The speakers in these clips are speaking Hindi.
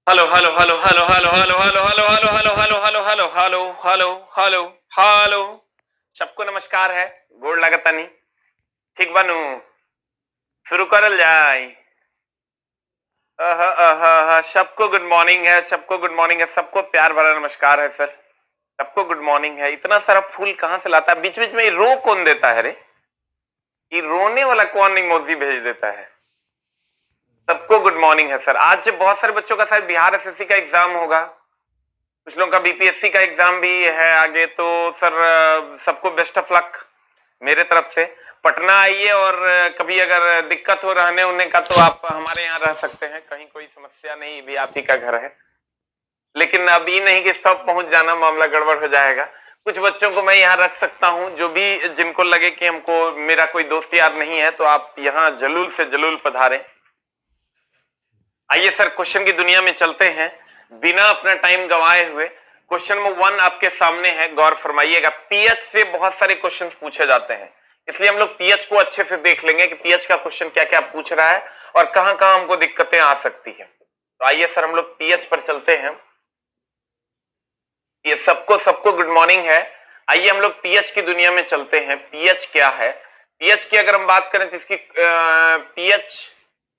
Hello hello hello hello hello hello hello hello hello hello hello hello hello hello hello hello hello सबको नमस्कार है। गोड़ लागता नहीं ठीक बनू शुरू करल जाए। सबको गुड मॉर्निंग है, सबको गुड मॉर्निंग है, सबको प्यार भरा नमस्कार है सर। सबको गुड मॉर्निंग है। इतना सारा फूल कहां से लाता है? बीच बीच में ये रो कौन देता है रे? ये रोने वाला कौन इमोजी भेज देता है? सबको गुड मॉर्निंग है सर। आज बहुत सारे बच्चों का शायद बिहार एसएससी का एग्जाम होगा, कुछ लोगों का बीपीएससी का एग्जाम भी है आगे। तो सर सबको बेस्ट ऑफ लक मेरे तरफ से। पटना आइए और कभी अगर दिक्कत हो रहने उन्हें का तो आप हमारे यहाँ रह सकते हैं, कहीं कोई समस्या नहीं, भी आप ही का घर है। लेकिन अब ये नहीं कि सब पहुंच जाना, मामला गड़बड़ हो जाएगा। कुछ बच्चों को मैं यहाँ रख सकता हूँ, जो भी जिनको लगे कि हमको मेरा कोई दोस्त यार नहीं है तो आप यहाँ जलूल से जलूल पधारें। आइए सर क्वेश्चन की दुनिया में चलते हैं बिना अपना टाइम गंवाए हुए। क्वेश्चन नंबर 1 आपके सामने है, गौर फरमाइएगा। पीएच से बहुत सारे क्वेश्चन पूछे जाते हैं, इसलिए हम लोग पीएच को अच्छे से देख लेंगे कि पीएच का क्वेश्चन क्या क्या पूछ रहा है और कहां कहां हमको दिक्कतें आ सकती है। तो आइए सर हम लोग पीएच पर चलते हैं। ये सबको सबको गुड मॉर्निंग है। आइए हम लोग पीएच की दुनिया में चलते हैं। पीएच क्या है? पीएच की अगर हम बात करें तो इसकी पीएच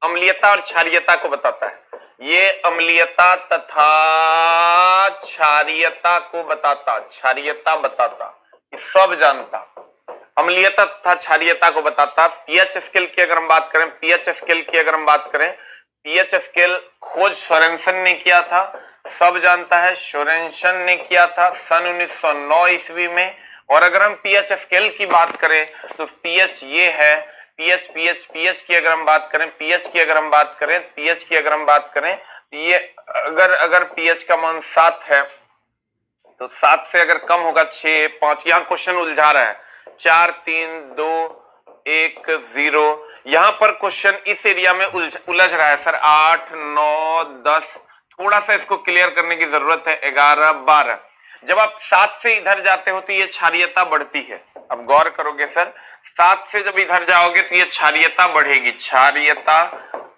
अम्लीयता और क्षारीयता को बताता है। ये अम्लीयता तथा क्षारीयता को बताता, क्षारीयता बताता, सब जानता। अम्लीयता तथा क्षारीयता को बताता। पीएच स्केल की अगर हम बात करें, पीएच स्केल की अगर हम बात करें, पीएच स्केल खोज सोरेनसन ने किया था, सब जानता है। सोरेनसन ने किया था सन 1909 ईस्वी में। और अगर हम पीएच स्केल की बात करें तो पीएच ये है, पीएच पीएच पीएच की अगर हम बात करें, पीएच की अगर हम बात करें, पीएच की अगर हम बात करें, ये अगर पीएच का मान 7 है तो 7 से अगर कम होगा 6, 5, यहाँ क्वेश्चन उलझा रहा है, 4 3 2 1 0। यहां पर क्वेश्चन इस एरिया में उलझ रहा है सर। 8 9 10, थोड़ा सा इसको क्लियर करने की जरूरत है। 11 12, जब आप 7 से इधर जाते हो तो ये क्षारीयता बढ़ती है। अब गौर करोगे सर, 7 से जब इधर जाओगे तो ये क्षारीयता बढ़ेगी, क्षारीयता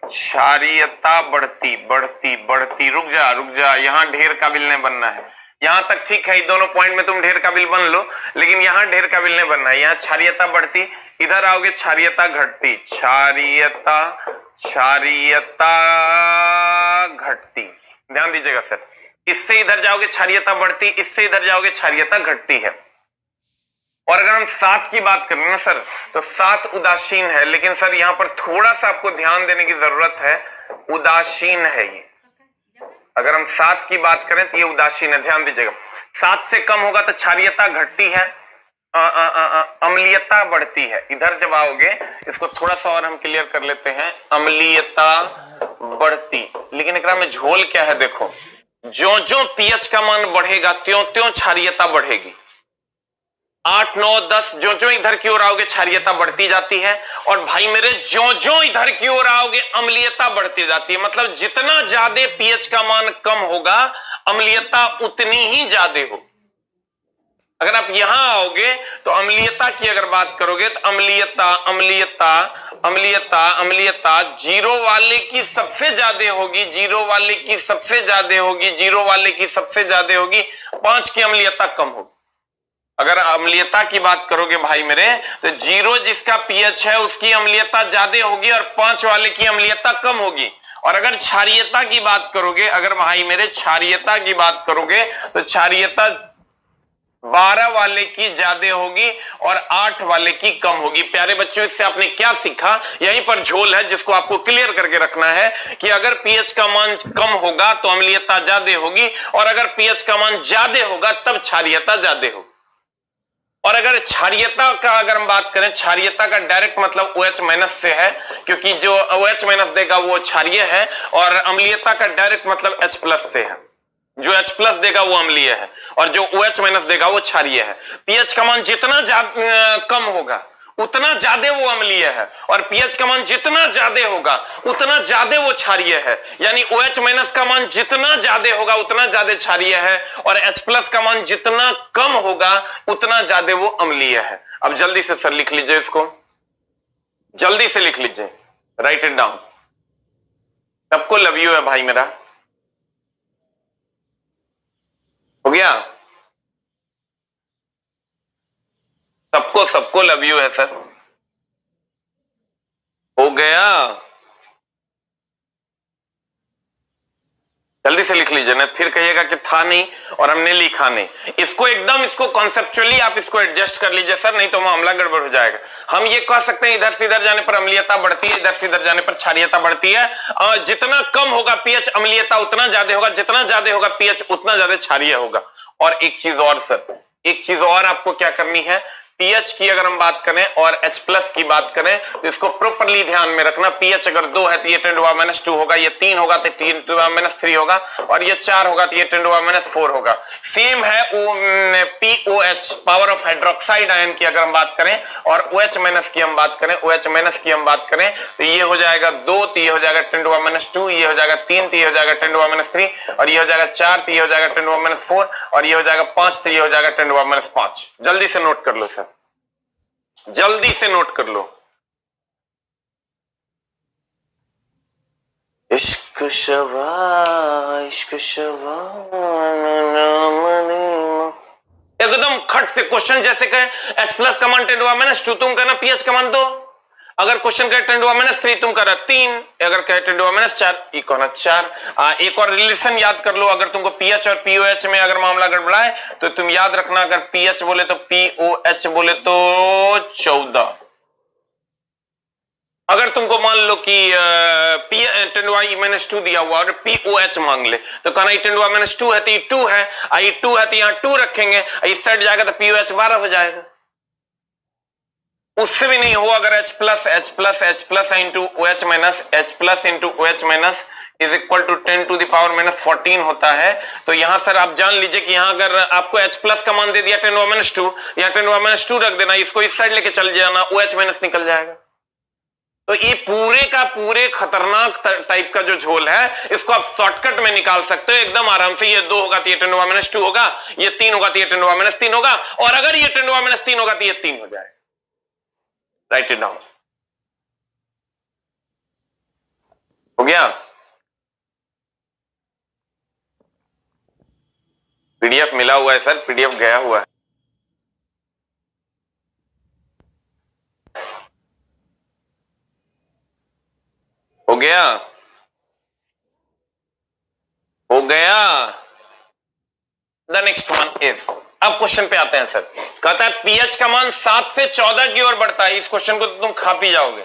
क्षारीयता बढ़ती बढ़ती बढ़ती। रुक जा, यहां ढेर काबिल नहीं बनना है। यहां तक ठीक है, दोनों पॉइंट में तुम ढेर काबिल बन लो, लेकिन यहां ढेर काबिल नहीं बनना है। यहां क्षारीयता बढ़ती, इधर आओगे क्षारीयता घटती, क्षारीयता क्षारीयता घटती। ध्यान दीजिएगा सर, इससे इधर जाओगे क्षारीयता बढ़ती, इससे इधर जाओगे क्षारीयता घटती है। और अगर हम 7 की बात करें ना सर, तो 7 उदासीन है, लेकिन सर यहां पर थोड़ा सा आपको ध्यान देने की जरूरत है, उदासीन है ये। अगर हम 7 की बात करें तो ये उदासीन है, ध्यान दीजिएगा। 7 से कम होगा तो क्षारीयता घटती है, अम्लीयता बढ़ती है। इधर जब आओगे, इसको थोड़ा सा और हम क्लियर कर लेते हैं, अम्लीयता बढ़ती। लेकिन एकरा में झोल क्या है देखो, जो जो पीएच का मान बढ़ेगा त्यों त्यों क्षारीयता बढ़ेगी। 8 9 10 जो जो इधर की ओर आओगे क्षारीयता बढ़ती जाती है, और भाई मेरे जो जो इधर की ओर आओगे अम्लीयता बढ़ती जाती है। मतलब जितना ज्यादा पीएच का मान कम होगा अम्लीयता उतनी ही ज्यादा हो। अगर आप यहां आओगे तो अम्लीयता की अगर बात करोगे तो अम्लीयता अम्लीयता अम्लीयता अम्लीयता जीरो वाले की सबसे ज्यादा होगी, जीरो वाले की सबसे ज्यादा होगी, जीरो वाले की सबसे ज्यादा होगी, 5 की अम्लीयता कम होगी। अगर अम्लीयता की बात करोगे भाई मेरे, तो 0 जिसका पीएच है उसकी अम्लीयता ज्यादा होगी और 5 वाले की अम्लीयता कम होगी। और अगर क्षारीयता की बात करोगे, अगर भाई मेरे क्षारीयता की बात करोगे तो क्षारीयता 12 वाले की ज्यादा होगी और 8 वाले की कम होगी। प्यारे बच्चों, इससे आपने क्या सीखा? यहीं पर झोल है जिसको आपको क्लियर करके रखना है कि अगर पीएच का मान कम होगा तो अम्लीयता ज्यादा होगी, और अगर पीएच का मान ज्यादा होगा तब क्षारीयता ज्यादा होगी। और अगर क्षारीयता का अगर हम बात करें, क्षारीयता का डायरेक्ट मतलब OH माइनस से है, क्योंकि जो OH माइनस देगा वो क्षारीय है, और अम्लीयता का डायरेक्ट मतलब H प्लस से है। जो H प्लस देगा वो अम्लीय है और जो OH माइनस देगा वो क्षारीय है। पीएच का मान जितना कम होगा उतना ज्यादा वो अम्लीय है, और पीएच का मान जितना ज्यादा होगा उतना ज्यादा वो क्षारीय है। यानी OH माइनस का मान जितना ज्यादा होगा उतना ज्यादा क्षारीय है, और H प्लस का मान जितना कम होगा उतना ज्यादा वो अम्लीय है। अब जल्दी से सर लिख लीजिए, इसको जल्दी से लिख लीजिए, राइट इट डाउन। सबको लव यू है भाई मेरा। हो गया? सबको सबको लव यू है सर। हो गया? जल्दी से लिख लीजिए, ना फिर कहिएगा कि था नहीं और हमने लिखा नहीं। इसको कॉन्सेप्चुअली आप इसको एडजस्ट कर लीजिए सर, नहीं तो मामला गड़बड़ हो जाएगा। हम ये कह सकते हैं इधर से इधर जाने पर अम्लीयता बढ़ती है, इधर से इधर जाने पर क्षारीयता बढ़ती है। जितना कम होगा पीएच अम्लीयता उतना ज्यादा होगा, जितना ज्यादा होगा पीएच उतना ज्यादा क्षारीय होगा। और एक चीज और सर, एक चीज और आपको क्या करनी है, पीएच की अगर हम बात करें और H प्लस की बात करें तो इसको प्रॉपरली ध्यान में रखना। पीएच अगर 2 है तो ये 10⁻⁻2 होगा, ये 3 होगा तो 10⁻³ होगा, और ये 4 होगा तो ये 10⁻⁴ होगा। सेम है POH power of hydroxide ion की अगर हम बात करें और OH- की हम बात करें, OH- की हम बात करें तो ये हो जाएगा 2 तो ये हो जाएगा 10⁻², ये हो जाएगा 3 तो ये हो जाएगा 10⁻3, और ये हो जाएगा 4 तो ये हो जाएगा 10⁻4, और ये हो जाएगा 5 तो ये हो जाएगा 10⁻5। जल्दी से नोट कर लो सर, जल्दी से नोट कर लो। इश्क शवा एकदम खट से क्वेश्चन जैसे कहे H प्लस का मान 10⁻², तुम कहना पीएच का मान 2। अगर क्वेश्चन कहे 10⁻3 तुम कहना 3, अगर कहे 10⁻4 ये कहना 4। एक और रिलेशन याद कर लो, अगर तुमको पीएच और पीओएच में अगर मामला गड़बड़ा है तो तुम याद रखना, अगर पीएच बोले तो पीओएच बोले तो 14। अगर तुमको मान लो कि 10⁻² दिया हुआ और पीओएच मांग ले तो कहना 10⁻² है तो ये 2 है, 2 है तो यहाँ 2 रखेंगे, इस साइड जाएगा तो पीओएच 12 हो जाएगा। उससे भी नहीं हुआ अगर H plus into OH minus H plus into OH minus is equal to 10⁻⁻14 होता है, तो यहां सर आप जान लीजिए कि यहां अगर आपको H प्लस का मान दे दिया 10⁻², या 10⁻² रख देना, इसको इस साइड लेके चल जाना, OH माइनस निकल जाएगा। तो ये पूरे का पूरे खतरनाक टाइप का जो झोल है इसको आप शॉर्टकट में निकाल सकते हो एकदम आराम से। ये 2 होगा तो ये 10⁻² होगा, ये 3 होगा तो ये 10⁻3 होगा, और अगर ये 10⁻3 होगा तो ये 3 हो जाएगा। Right it down. हो गया? पीडीएफ मिला हुआ है सर, पीडीएफ गया हुआ है। हो गया? हो गया? द नेक्स्ट वन इज, अब क्वेश्चन पे आते हैं सर। कहता है पीएच का मान 7 से 14 की ओर बढ़ता है। इस क्वेश्चन को तो तुम खा पी जाओगे।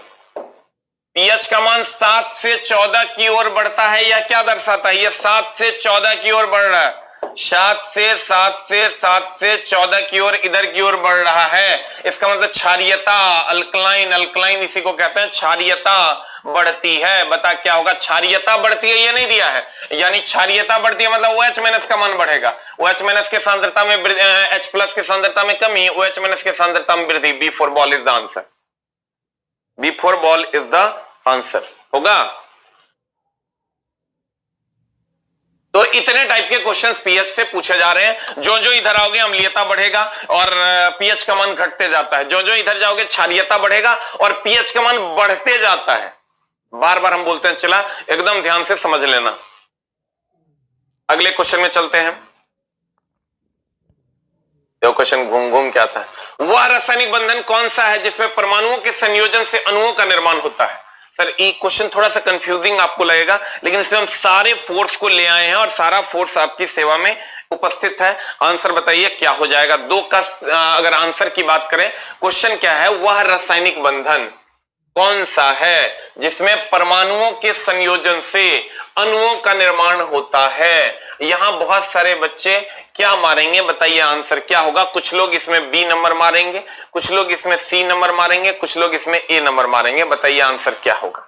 पीएच का मान 7 से 14 की ओर बढ़ता है, यह क्या दर्शाता है? ये 7 से 14 की ओर बढ़ रहा है, 7 से 14 की ओर इधर की ओर बढ़ रहा है। इसका मतलब क्षारीयता, अल्कलाइन इसी को कहते हैं, क्षारीयता बढ़ती है। बता क्या होगा? क्षारीयता बढ़ती है, ये नहीं दिया है, यानी क्षारीयता बढ़ती है मतलब OH माइनस का मान बढ़ेगा। OH माइनस के सांद्रता में H प्लस के सांद्रता में कमी, OH माइनस के सांद्रता में वृद्धि। B for ball is the answer, B for ball is the answer. होगा? तो इतने टाइप के क्वेश्चंस पीएच से पूछे जा रहे हैं। जो जो इधर आओगे अम्लीयता बढ़ेगा और पीएच का मान घटते जाता है, जो जो इधर जाओगे क्षारीयता बढ़ेगा और पीएच का मान बढ़ते जाता है। बार बार हम बोलते हैं, चला एकदम ध्यान से समझ लेना। अगले क्वेश्चन में चलते हैं। जो क्वेश्चन घूम घूम के आता है, वह रासायनिक बंधन कौन सा है जिसमें परमाणुओं के संयोजन से अणुओं का निर्माण होता है? सर ये क्वेश्चन थोड़ा सा कंफ्यूजिंग आपको लगेगा, लेकिन इसमें हम सारे फोर्स को ले आए हैं और सारा फोर्स आपकी सेवा में उपस्थित है। आंसर बताइए क्या हो जाएगा? 2 का अगर आंसर की बात करें, क्वेश्चन क्या है? वह रासायनिक बंधन कौन सा है जिसमें परमाणुओं के संयोजन से अणुओं का निर्माण होता है? यहां बहुत सारे बच्चे क्या मारेंगे बताइए, आंसर क्या होगा? कुछ लोग इसमें बी नंबर मारेंगे, कुछ लोग इसमें सी नंबर मारेंगे, कुछ लोग इसमें ए नंबर मारेंगे। बताइए आंसर क्या होगा?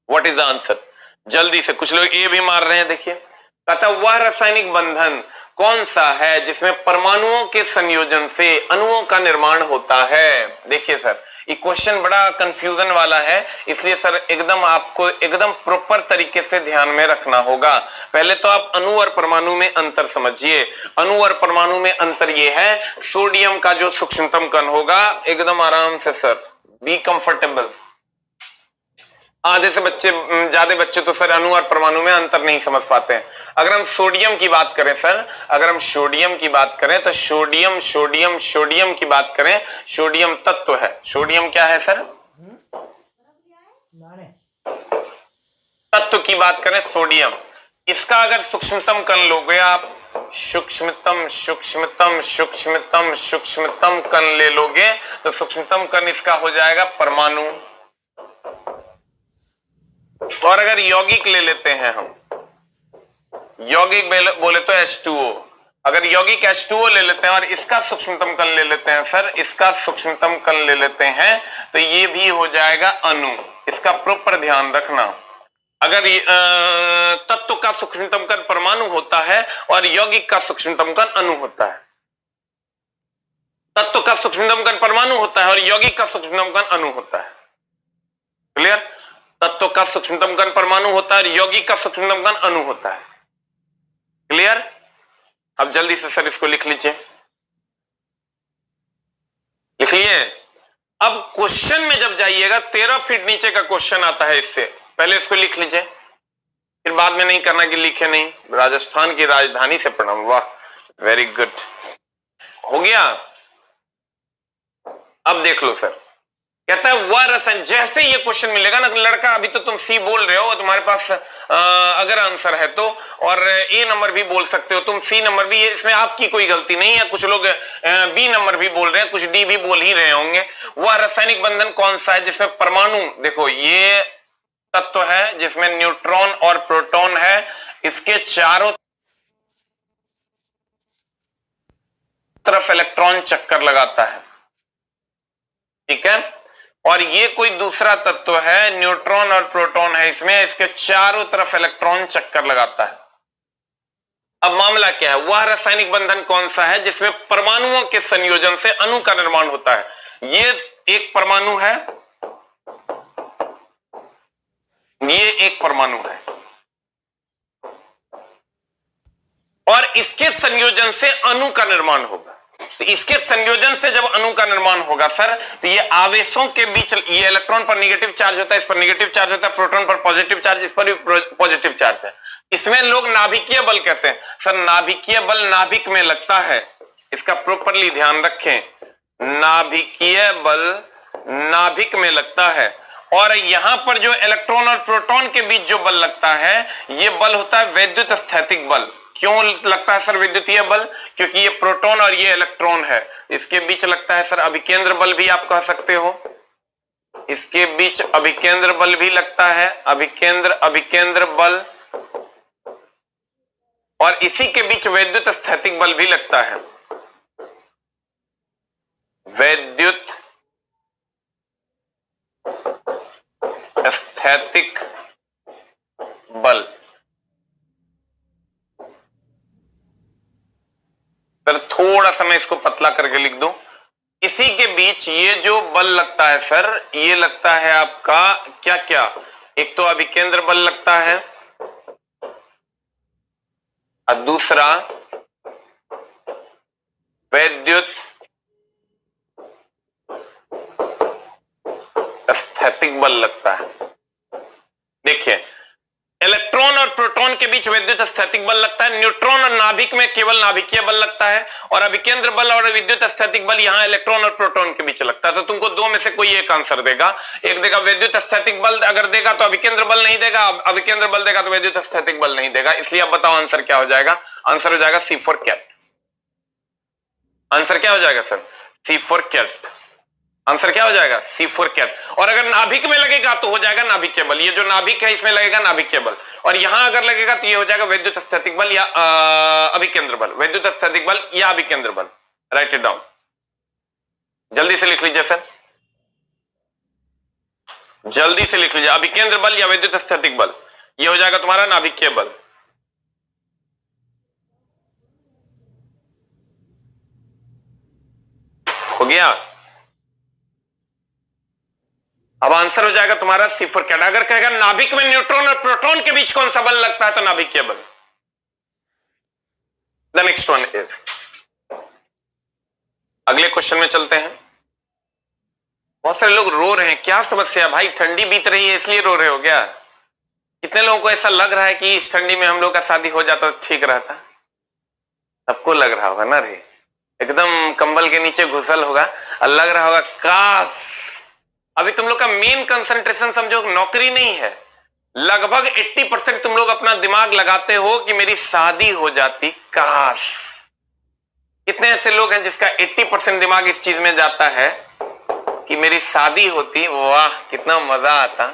What is the answer? जल्दी से, कुछ लोग ए भी मार रहे हैं। देखिए कहता वह रासायनिक बंधन कौन सा है जिसमें परमाणुओं के संयोजन से अणुओं का निर्माण होता है? देखिए सर ये क्वेश्चन बड़ा कंफ्यूजन वाला है, इसलिए सर एकदम आपको एकदम प्रॉपर तरीके से ध्यान में रखना होगा। पहले तो आप अणु और परमाणु में अंतर समझिए। अणु और परमाणु में अंतर ये है, सोडियम का जो सूक्ष्मतम कण होगा, एकदम आराम से सर, बी कंफर्टेबल, आधे से बच्चे ज्यादा बच्चे तो सर अणु और परमाणु में अंतर नहीं समझ पाते हैं। अगर हम सोडियम की बात करें सर, अगर हम सोडियम की बात करें तो सोडियम सोडियम सोडियम की बात करें, सोडियम तत्व है। सोडियम क्या है सर? तत्व की बात करें सोडियम, इसका अगर सूक्ष्मतम कण लोगे आप, सूक्ष्मतम सूक्ष्मतम सूक्ष्मतम सूक्ष्मतम कण ले लोगे तो सूक्ष्मतम कण इसका हो जाएगा परमाणु। और अगर यौगिक ले लेते हैं हम, यौगिक बोले तो H2O, अगर यौगिक H2O ले लेते हैं और इसका सूक्ष्मतम कण ले लेते हैं सर, इसका सूक्ष्मतम कण ले लेते हैं तो ये भी हो जाएगा अणु। इसका प्रॉपर ध्यान रखना, अगर तत्व का सूक्ष्मतम कण परमाणु होता है और यौगिक का सूक्ष्मतम कण अणु होता है। तत्व का सूक्ष्मतम कण परमाणु होता है और यौगिक का सूक्ष्मतम कण अणु होता है। क्लियर? तत्व का सूक्ष्मतम कण परमाणु होता है और यौगिक का सूक्ष्मतम कण अणु होता है। क्लियर? अब जल्दी से सर इसको लिख लीजिए, लिख लिए। अब क्वेश्चन में जब जाइएगा 13 फीट नीचे का क्वेश्चन आता है, इससे पहले इसको लिख लीजिए, फिर बाद में नहीं करना कि लिखे नहीं। राजस्थान की राजधानी से प्रणाम, वाह वेरी गुड, हो गया। अब देख लो सर, कहता है वह रसायन, जैसे ये क्वेश्चन मिलेगा ना लड़का, अभी तो तुम सी बोल रहे हो, तुम्हारे पास अगर आंसर है तो, और ए नंबर भी बोल सकते हो तुम, सी नंबर भी, इसमें आपकी कोई गलती नहीं है। कुछ लोग बी नंबर भी बोल रहे हैं, कुछ डी भी बोल ही रहे होंगे। वह रासायनिक बंधन कौन सा है जिसमें परमाणु, देखो ये तत्व है जिसमें न्यूट्रॉन और प्रोटॉन है, इसके चारों तरफ इलेक्ट्रॉन चक्कर लगाता है, ठीक है। और ये कोई दूसरा तत्व है, न्यूट्रॉन और प्रोटॉन है इसमें, इसके चारों तरफ इलेक्ट्रॉन चक्कर लगाता है। अब मामला क्या है, वह रासायनिक बंधन कौन सा है जिसमें परमाणुओं के संयोजन से अणु का निर्माण होता है। ये एक परमाणु है, ये एक परमाणु है, और इसके संयोजन से अणु का निर्माण होगा। तो इसके संयोजन से जब अणु का निर्माण होगा सर, तो ये आवेशों के बीच, ये इलेक्ट्रॉन पर नेगेटिव चार्ज होता है, इस पर नेगेटिव चार्ज होता है, प्रोटॉन पर पॉजिटिव चार्ज, इस पर भी पॉजिटिव चार्ज है। इसमें लोग नाभिकीय बल कहते हैं सर। नाभिकीय बल नाभिक में लगता है, इसका प्रॉपरली ध्यान रखें। नाभिकीय बल नाभिक में लगता है, और यहां पर जो इलेक्ट्रॉन और प्रोटॉन के बीच जो बल लगता है, यह बल होता है वैद्युत स्थैतिक बल। क्यों लगता है सर विद्युतीय बल? क्योंकि ये प्रोटॉन और ये इलेक्ट्रॉन है, इसके बीच लगता है सर अभिकेंद्र बल भी आप कह सकते हो। इसके बीच अभिकेंद्र बल भी लगता है, अभिकेंद्र बल, और इसी के बीच वैद्युत स्थैतिक बल भी लगता है, वैद्युत स्थैतिक बल। सर थोड़ा सा मैं इसको पतला करके लिख दूं, इसी के बीच ये जो बल लगता है सर, ये लगता है आपका क्या क्या, एक तो अभिकेंद्र बल लगता है और दूसरा वैद्युत स्थैतिक बल लगता है। देखिए, इलेक्ट्रॉन और प्रोटॉन के बीच वैद्युत स्थैतिक बल लगता है, न्यूट्रॉन और नाभिक में केवल नाभिकीय बल लगता है, और अभिकेंद्र बल और विद्युत स्थैतिक बल यहां इलेक्ट्रॉन और प्रोटॉन के बीच लगता है। तो तुमको दो में से कोई एक आंसर देगा, एक देगा वैद्युत स्थैतिक बल, अगर देगा तो अभिकेंद्र बल नहीं देगा, अभिकेंद्र बल देगा तो वैद्युत स्थैतिक बल नहीं देगा। इसलिए अब बताओ आंसर क्या हो जाएगा? आंसर हो जाएगा सी फॉर कैट। आंसर क्या हो जाएगा sir? C for cat. Answer क्या हो जाएगा? C for cat. और अगर नाभिक में लगेगा तो हो जाएगा नाभिकीय बल, ये जो नाभिक है इसमें लगेगा नाभिकीय बल, और यहां अगर लगेगा तो ये हो जाएगा वैद्युत स्थैतिक बल या अभिकेंद्र बल, वैद्युत स्थैतिक बल या अभिकेंद्र बल। राइट इट डाउन, जल्दी से लिख लीजिए सर, जल्दी से लिख लीजिए, अभिकेंद्र बल या वैद्युत स्थैतिक बल, ये हो जाएगा तुम्हारा नाभिकीय बल। हो गया? अब आंसर हो जाएगा तुम्हारा सी फॉर कैट। अगर कहेगा नाभिक में न्यूट्रॉन और प्रोटॉन के बीच कौन सा बल लगता है, तो नाभिकीय बल। द नेक्स्ट वन इज, अगले क्वेश्चन में चलते हैं। बहुत सारे लोग रो रहे हैं, क्या समस्या है भाई? ठंडी बीत रही है इसलिए रो रहे हो क्या? कितने लोगों को ऐसा लग रहा है कि इस ठंडी में हम लोग का शादी हो जाता तो ठीक रहता? सबको लग रहा होगा ना रे, एकदम कंबल के नीचे घुसल होगा और लग रहा होगा काश। अभी तुम लोग का मेन कंसंट्रेशन समझो नौकरी नहीं है, लगभग 80% तुम लोग अपना दिमाग लगाते हो कि मेरी शादी हो जाती काश। कितने ऐसे लोग हैं जिसका 80% दिमाग इस चीज में जाता है कि मेरी शादी होती, वाह कितना मजा आता।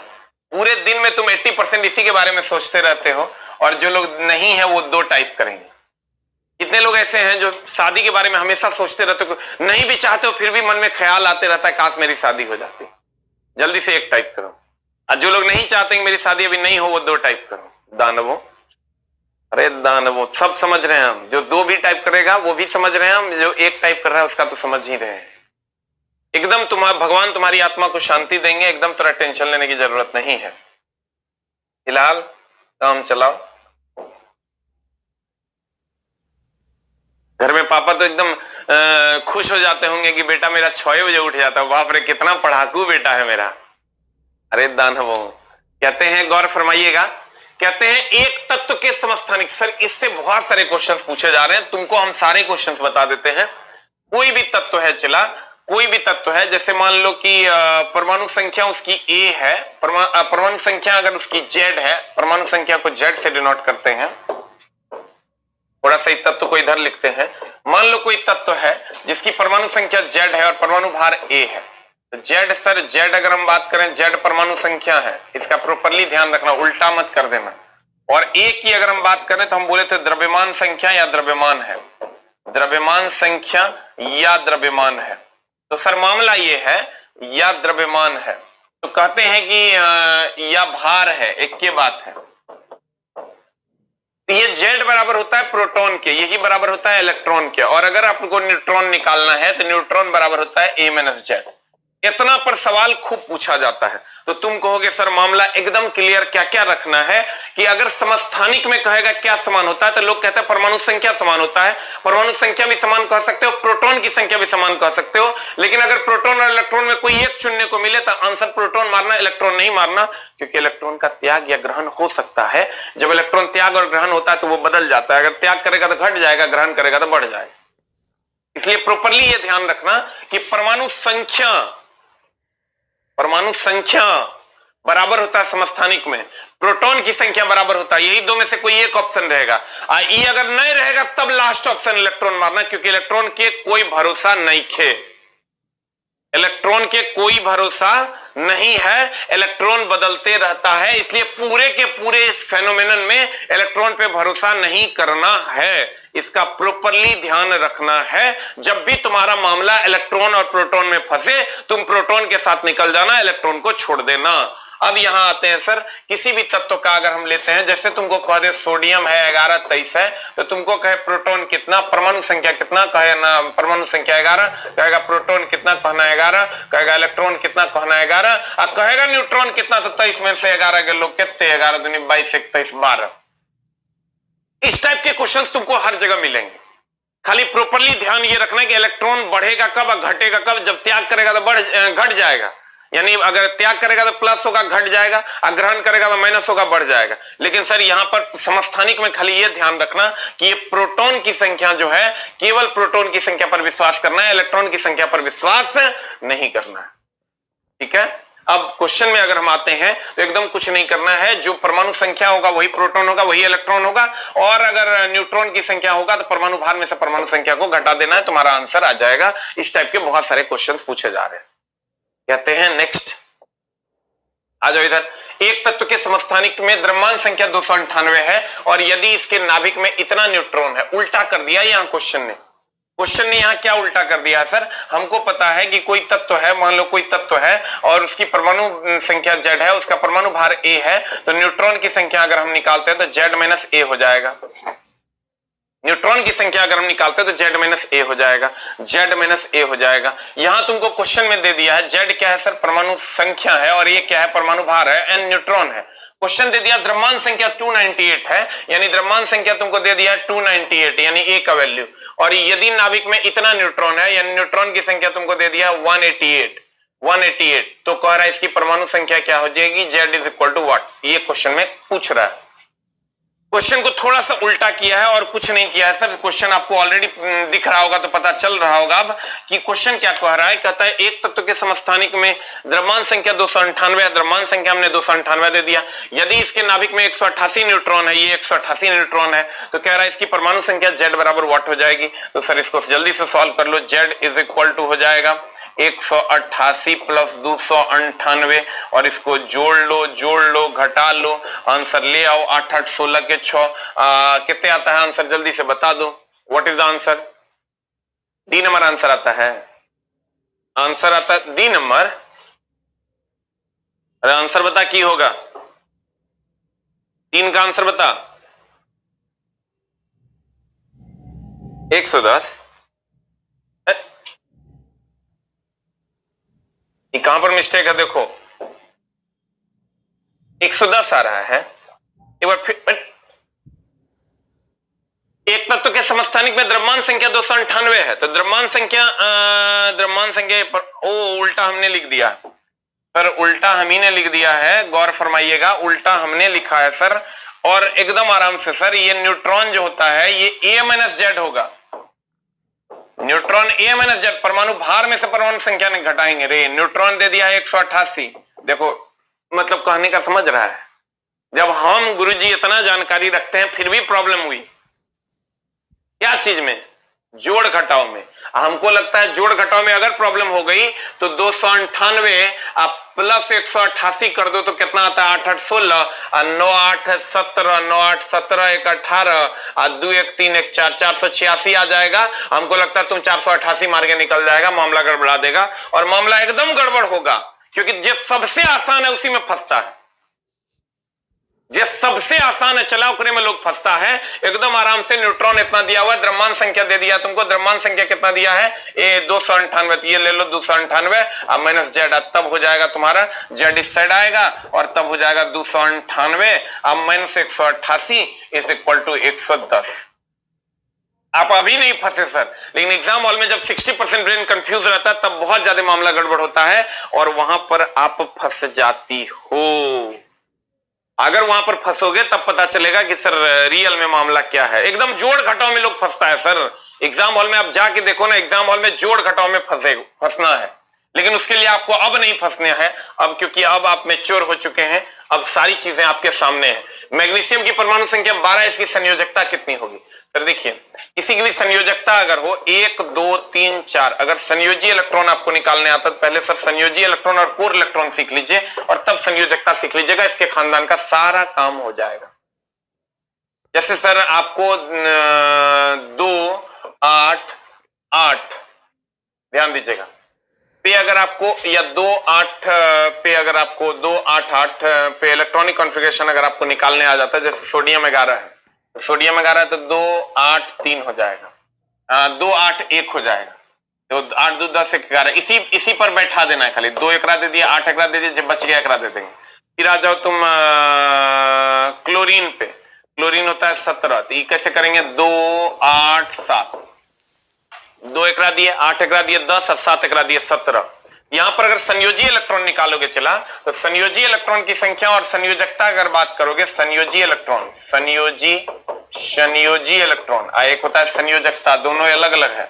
पूरे दिन में तुम 80% इसी के बारे में सोचते रहते हो, और जो लोग नहीं है वो 2 टाइप करेंगे। कितने लोग ऐसे हैं जो शादी के बारे में हमेशा सोचते रहते हो, नहीं भी चाहते हो फिर भी मन में ख्याल आते रहता है काश मेरी शादी हो जाती। जल्दी से 1 टाइप करो। और जो लोग नहीं चाहते मेरी शादी अभी नहीं हो वो 2 टाइप करो। दानवों, अरे दानवों, सब समझ रहे हैं हम। जो 2 भी टाइप करेगा वो भी समझ रहे हैं हम, जो 1 टाइप कर रहा है उसका तो समझ ही रहे हैं। एकदम भगवान तुम्हारी आत्मा को शांति देंगे, एकदम थोड़ा टेंशन लेने की जरूरत नहीं है। फिलहाल काम चलाओ। घर में पापा तो एकदम खुश हो जाते होंगे कि बेटा मेरा 6 बजे उठ जाता है, बाप रे कितना पढ़ाकू बेटा है मेरा। अरे दानवों, कहते हैं, गौर फरमाइएगा, कहते हैं एक तत्व के समस्थानिक। सर इससे बहुत सारे क्वेश्चंस पूछे जा रहे हैं, तुमको हम सारे क्वेश्चंस बता देते हैं। कोई भी तत्व है, चला कोई भी तत्व है, जैसे मान लो कि परमाणु संख्या उसकी A है, परमाणु संख्या अगर उसकी Z है, परमाणु संख्या को Z से डिनोट करते हैं। थोड़ा सा तत्व को इधर लिखते हैं। मान लो कोई तत्व है जिसकी परमाणु संख्या Z है और परमाणु भार A है। तो Z, सर Z अगर हम बात करें, Z परमाणु संख्या है, इसका प्रॉपरली ध्यान रखना, उल्टा मत कर देना। और A की अगर हम बात करें तो हम बोले थे द्रव्यमान संख्या या द्रव्यमान है, द्रव्यमान संख्या या द्रव्यमान है। तो सर मामला ये है या द्रव्यमान है, तो कहते हैं कि या भार है, एक के बात है। तो ये Z बराबर होता है प्रोटॉन के, यही बराबर होता है इलेक्ट्रॉन के। और अगर आपको न्यूट्रॉन निकालना है तो न्यूट्रॉन बराबर होता है A - Z। इतना पर सवाल खूब पूछा जाता है। तो तुम कहोगे सर मामला एकदम क्लियर, क्या क्या रखना है कि अगर समस्थानिक में कहेगा क्या समान होता है, तो लोग कहते हैं परमाणु संख्या समान होता है। परमाणु संख्या भी समान कह सकते हो, प्रोटॉन की संख्या भी समान कह सकते हो, लेकिन अगर प्रोटॉन और इलेक्ट्रॉन में कोई एक चुनने को मिले तो आंसर प्रोटॉन मारना, इलेक्ट्रॉन नहीं मारना, क्योंकि इलेक्ट्रॉन का त्याग या ग्रहण हो सकता है। जब इलेक्ट्रॉन त्याग और ग्रहण होता है तो वो बदल जाता है, अगर त्याग करेगा तो घट जाएगा, ग्रहण करेगा तो बढ़ जाएगा। इसलिए प्रॉपरली ये ध्यान रखना कि परमाणु संख्या बराबर होता है समस्थानिक में, प्रोटॉन की संख्या बराबर होता है, यही 2 में से कोई एक ऑप्शन रहेगा। ई अगर नहीं रहेगा तब लास्ट ऑप्शन इलेक्ट्रॉन मारना, क्योंकि इलेक्ट्रॉन के कोई भरोसा नहीं खे, इलेक्ट्रॉन के कोई भरोसा नहीं है, इलेक्ट्रॉन बदलते रहता है। इसलिए पूरे के पूरे इस फेनोमेनन में इलेक्ट्रॉन पे भरोसा नहीं करना है, इसका प्रॉपरली ध्यान रखना है। जब भी तुम्हारा मामला इलेक्ट्रॉन और प्रोटॉन में फंसे, तुम प्रोटॉन के साथ निकल जाना, इलेक्ट्रॉन को छोड़ देना। अब यहां आते हैं सर, किसी भी तत्व का अगर हम लेते हैं, जैसे तुमको कह दे सोडियम है 1123 है, तो तुमको कहे प्रोटॉन कितना, परमाणु संख्या कितना, कहे ना परमाणु संख्या 11, कहेगा प्रोटॉन कितना, कहना 11, कहेगा इलेक्ट्रॉन कितना, कहना 11, और कहेगा न्यूट्रॉन कितना, तो 23 में से 11 के लोग कितने, 11 दूनी 22, 21, 12। इस टाइप के क्वेश्चंस तुमको हर जगह मिलेंगे। खाली प्रॉपरली ध्यान ये रखना है कि इलेक्ट्रॉन बढ़ेगा कब और घटेगा कब। जब त्याग करेगा तो घट जाएगा, यानी अगर त्याग करेगा तो प्लस होगा, घट जाएगा, और ग्रहण करेगा तो माइनस होगा, बढ़ जाएगा। लेकिन सर यहां पर समस्थानिक में खाली ये ध्यान रखना कि ये प्रोटॉन की संख्या जो है, केवल प्रोटॉन की संख्या पर विश्वास करना है, इलेक्ट्रॉन की संख्या पर विश्वास नहीं करना है। ठीक है, अब क्वेश्चन में अगर हम आते हैं तो एकदम कुछ नहीं करना है, जो परमाणु संख्या होगा वही प्रोटॉन होगा, वही इलेक्ट्रॉन होगा, और अगर न्यूट्रॉन की संख्या होगा तो परमाणु भार में से परमाणु संख्या को घटा देना है, तुम्हारा आंसर आ जाएगा। इस टाइप के बहुत सारे क्वेश्चन पूछे जा रहे हैं। कहते हैं नेक्स्ट, आ जाओ इधर। एक तत्व के समस्थानिक में द्रव्यमान संख्या 298 है, और यदि इसके नाभिक में इतना न्यूट्रॉन है। उल्टा कर दिया यहाँ क्वेश्चन ने यहाँ क्या उल्टा कर दिया है सर? हमको पता है कि कोई तत्व है, मान लो कोई तत्व है और उसकी परमाणु संख्या Z है, उसका परमाणु भार A है, तो न्यूट्रॉन की संख्या अगर हम निकालते हैं तो Z - A हो जाएगा। न्यूट्रॉन की संख्या अगर हम निकालते हैं तो Z - A हो जाएगा, Z - A हो जाएगा। यहां तुमको क्वेश्चन में दे दिया है Z क्या है सर? परमाणु संख्या है, और ये क्या है? परमाणु भार है, N न्यूट्रॉन है। क्वेश्चन दे दिया द्रव्यमान संख्या 298 है, यानी द्रव्यमान संख्या तुमको दे दिया 298, यानी A का वैल्यू। और यदि नाभिक में इतना न्यूट्रॉन है, यानी न्यूट्रॉन की संख्या तुमको दे दिया 188, 188। तो कह रहा है इसकी परमाणु संख्या क्या हो जाएगी, Z is equal to what, ये क्वेश्चन में पूछ रहा है। क्वेश्चन को थोड़ा सा उल्टा किया है और कुछ नहीं किया है सर। क्वेश्चन आपको ऑलरेडी दिख रहा होगा तो पता चल रहा होगा अब कि क्वेश्चन क्या कह रहा है। कहता है एक तत्व के समस्थानिक में द्रव्यमान संख्या 298 है, द्रव्यमान संख्या हमने 298 दे दिया। यदि इसके नाभिक में 188 न्यूट्रॉन है, ये 188 न्यूट्रॉन है, तो कह रहा है इसकी परमाणु संख्या Z बराबर व्हाट हो जाएगी। तो सर इसको जल्दी से सॉल्व कर लो। Z इज इक्वल टू हो जाएगा 188 प्लस 298 और इसको जोड़ लो घटा लो, आंसर ले आओ। 8 8 16 के 6 कितने आता है आंसर, जल्दी से बता दो। What is the answer, D number answer आता है। आंसर आता है डी नंबर। अरे आंसर बता की होगा, 3 का आंसर बता। 110। कहां पर मिस्टेक है देखो, 110 आ रहा है। एक बार फिर, एक तत्व के समस्थानिक में द्रव्यमान संख्या 298 है, तो द्रव्यमान संख्या उल्टा हमने लिख दिया सर, उल्टा हम ही ने लिख दिया है, गौर फरमाइएगा, उल्टा हमने लिखा है सर। और एकदम आराम से सर, ये न्यूट्रॉन जो होता है ये A-Z होगा। न्यूट्रॉन A-Z, परमाणु भार में से परमाणु संख्या ने घटाएंगे रे। न्यूट्रॉन दे दिया है 188। देखो मतलब कहने का समझ रहा है, जब हम गुरुजी इतना जानकारी रखते हैं फिर भी प्रॉब्लम हुई क्या चीज में, जोड़ घटाव में। हमको लगता है जोड़ घटाव में अगर प्रॉब्लम हो गई तो 298 आप प्लस 188 कर दो तो कितना आता है, 8 8 16 और 9 8 17, 9 8 17 1 18 और 2 1 3 1 4, 486 आ जाएगा। हमको लगता है तुम 488 मार के निकल जाएगा, मामला गड़बड़ा देगा और मामला एकदम गड़बड़ होगा, क्योंकि जो सबसे आसान है उसी में फंसता है। जो सबसे आसान है चला उकरे में लोग फंसता है। एकदम आराम से न्यूट्रॉन इतना दिया हुआ है, द्रव्यमान संख्या दे दिया तुमको, द्रव्यमान संख्या कितना दिया है, ए 298, ये ले लो 298 अब माइनस Z, तब हो जाएगा तुम्हारा Z इस साइड आएगा और तब हो जाएगा 298 अब माइनस 188 इज इक्वल टू 110। आप अभी नहीं फंसे सर, लेकिन एग्जाम हॉल में जब 60% ब्रेन कंफ्यूज रहता है तब बहुत ज्यादा मामला गड़बड़ होता है और वहां पर आप फंस जाती हो। अगर वहां पर फंसोगे तब पता चलेगा कि सर रियल में मामला क्या है। एकदम जोड़ घटाव में लोग फंसता है सर। एग्जाम हॉल में आप जाके देखो ना, एग्जाम हॉल में जोड़ घटाव में फंसना है, लेकिन उसके लिए आपको अब नहीं फंसना है अब, क्योंकि अब आप मैच्योर हो चुके हैं, अब सारी चीजें आपके सामने हैं। मैग्नीशियम की परमाणु संख्या 12, इसकी संयोजकता कितनी होगी सर? देखिए किसी की भी संयोजकता अगर हो 1 2 3 4, अगर संयोजी इलेक्ट्रॉन आपको निकालने आता तो पहले सर संयोजी इलेक्ट्रॉन और कोर इलेक्ट्रॉन सीख लीजिए और तब संयोजकता सीख लीजिएगा, इसके खानदान का सारा काम हो जाएगा। जैसे सर आपको 2 8 8 ध्यान दीजिएगा पे, अगर आपको या 2 8 पे, अगर आपको 2 8 8 पे इलेक्ट्रॉनिक कॉन्फ़िगरेशन अगर आपको निकालने आ जाता है, जैसे सोडियम 11 है, सोडियम 11 है तो 2 8 3 हो जाएगा, 2 8 1 हो जाएगा, तो 8 2 10 1 11, इसी पर बैठा देना है खाली। 2 एकरा दे दिया, 8 एकरा दे दिया, जब बच गया एकरा दे देंगे। फिर आ जाओ तुम क्लोरीन पे, क्लोरीन होता है 17, तो ये कैसे करेंगे, 2 8 7, 2 एकरा दिए, 8 एकरा दिए 10 और 7 एकरा दिए 17। यहां पर अगर संयोजी इलेक्ट्रॉन निकालोगे चला तो संयोजी इलेक्ट्रॉन की संख्या और संयोजकता अगर बात करोगे, संयोजी इलेक्ट्रॉन संयोजी इलेक्ट्रॉन एक होता है संयोजकता, दोनों अलग अलग है।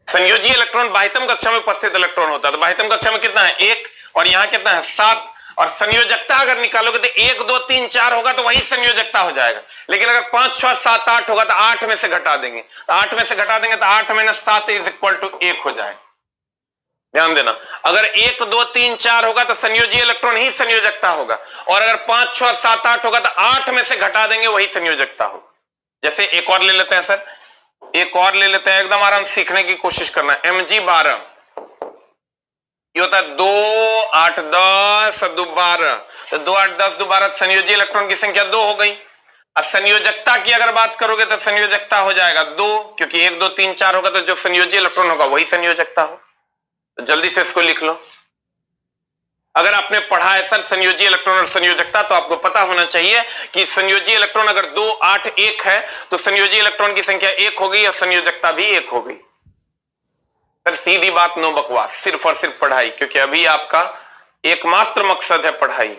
संयोजी इलेक्ट्रॉन बाह्यतम कक्षा में उपस्थित इलेक्ट्रॉन होता है, तो बाह्यतम कक्षा में कितना है 1 और यहां कितना है 7, और संयोजकता अगर निकालोगे तो 1 2 3 4 होगा तो वही संयोजकता हो जाएगा। लेकिन अगर 5 6 7 8 होगा तो 8 में से घटा देंगे, तो 8 में से घटा देंगे तो 8 - 7 इज इक्वल टू 1 हो जाएगा। ध्यान देना, अगर 1 2 3 4 होगा तो संयोजी इलेक्ट्रॉन ही संयोजकता होगा, और अगर 5 6 7 8 होगा तो 8 में से घटा देंगे वही संयोजकता होगा। जैसे एक और ले लेते हैं सर, एक और ले लेते हैं, एकदम आराम सीखने की कोशिश करना। Mg12 ये होता है 2 8 10 2 12, तो 2 8 10 2 12 संयोजी इलेक्ट्रॉन की संख्या 2 हो गई। अब संयोजकता की अगर बात करोगे तो संयोजकता हो जाएगा 2, क्योंकि 1 2 3 4 होगा तो जो संयोजी इलेक्ट्रॉन होगा वही संयोजकता हो। तो जल्दी से इसको लिख लो। अगर आपने पढ़ा है सर संयोजी इलेक्ट्रॉन और संयोजकता तो आपको पता होना चाहिए कि संयोजी इलेक्ट्रॉन अगर 2 8 1 है तो संयोजी इलेक्ट्रॉन की संख्या 1 हो गई और संयोजकता भी 1 हो गई। सर सीधी बात, नो बकवास, सिर्फ और सिर्फ पढ़ाई, क्योंकि अभी आपका एकमात्र मकसद है पढ़ाई।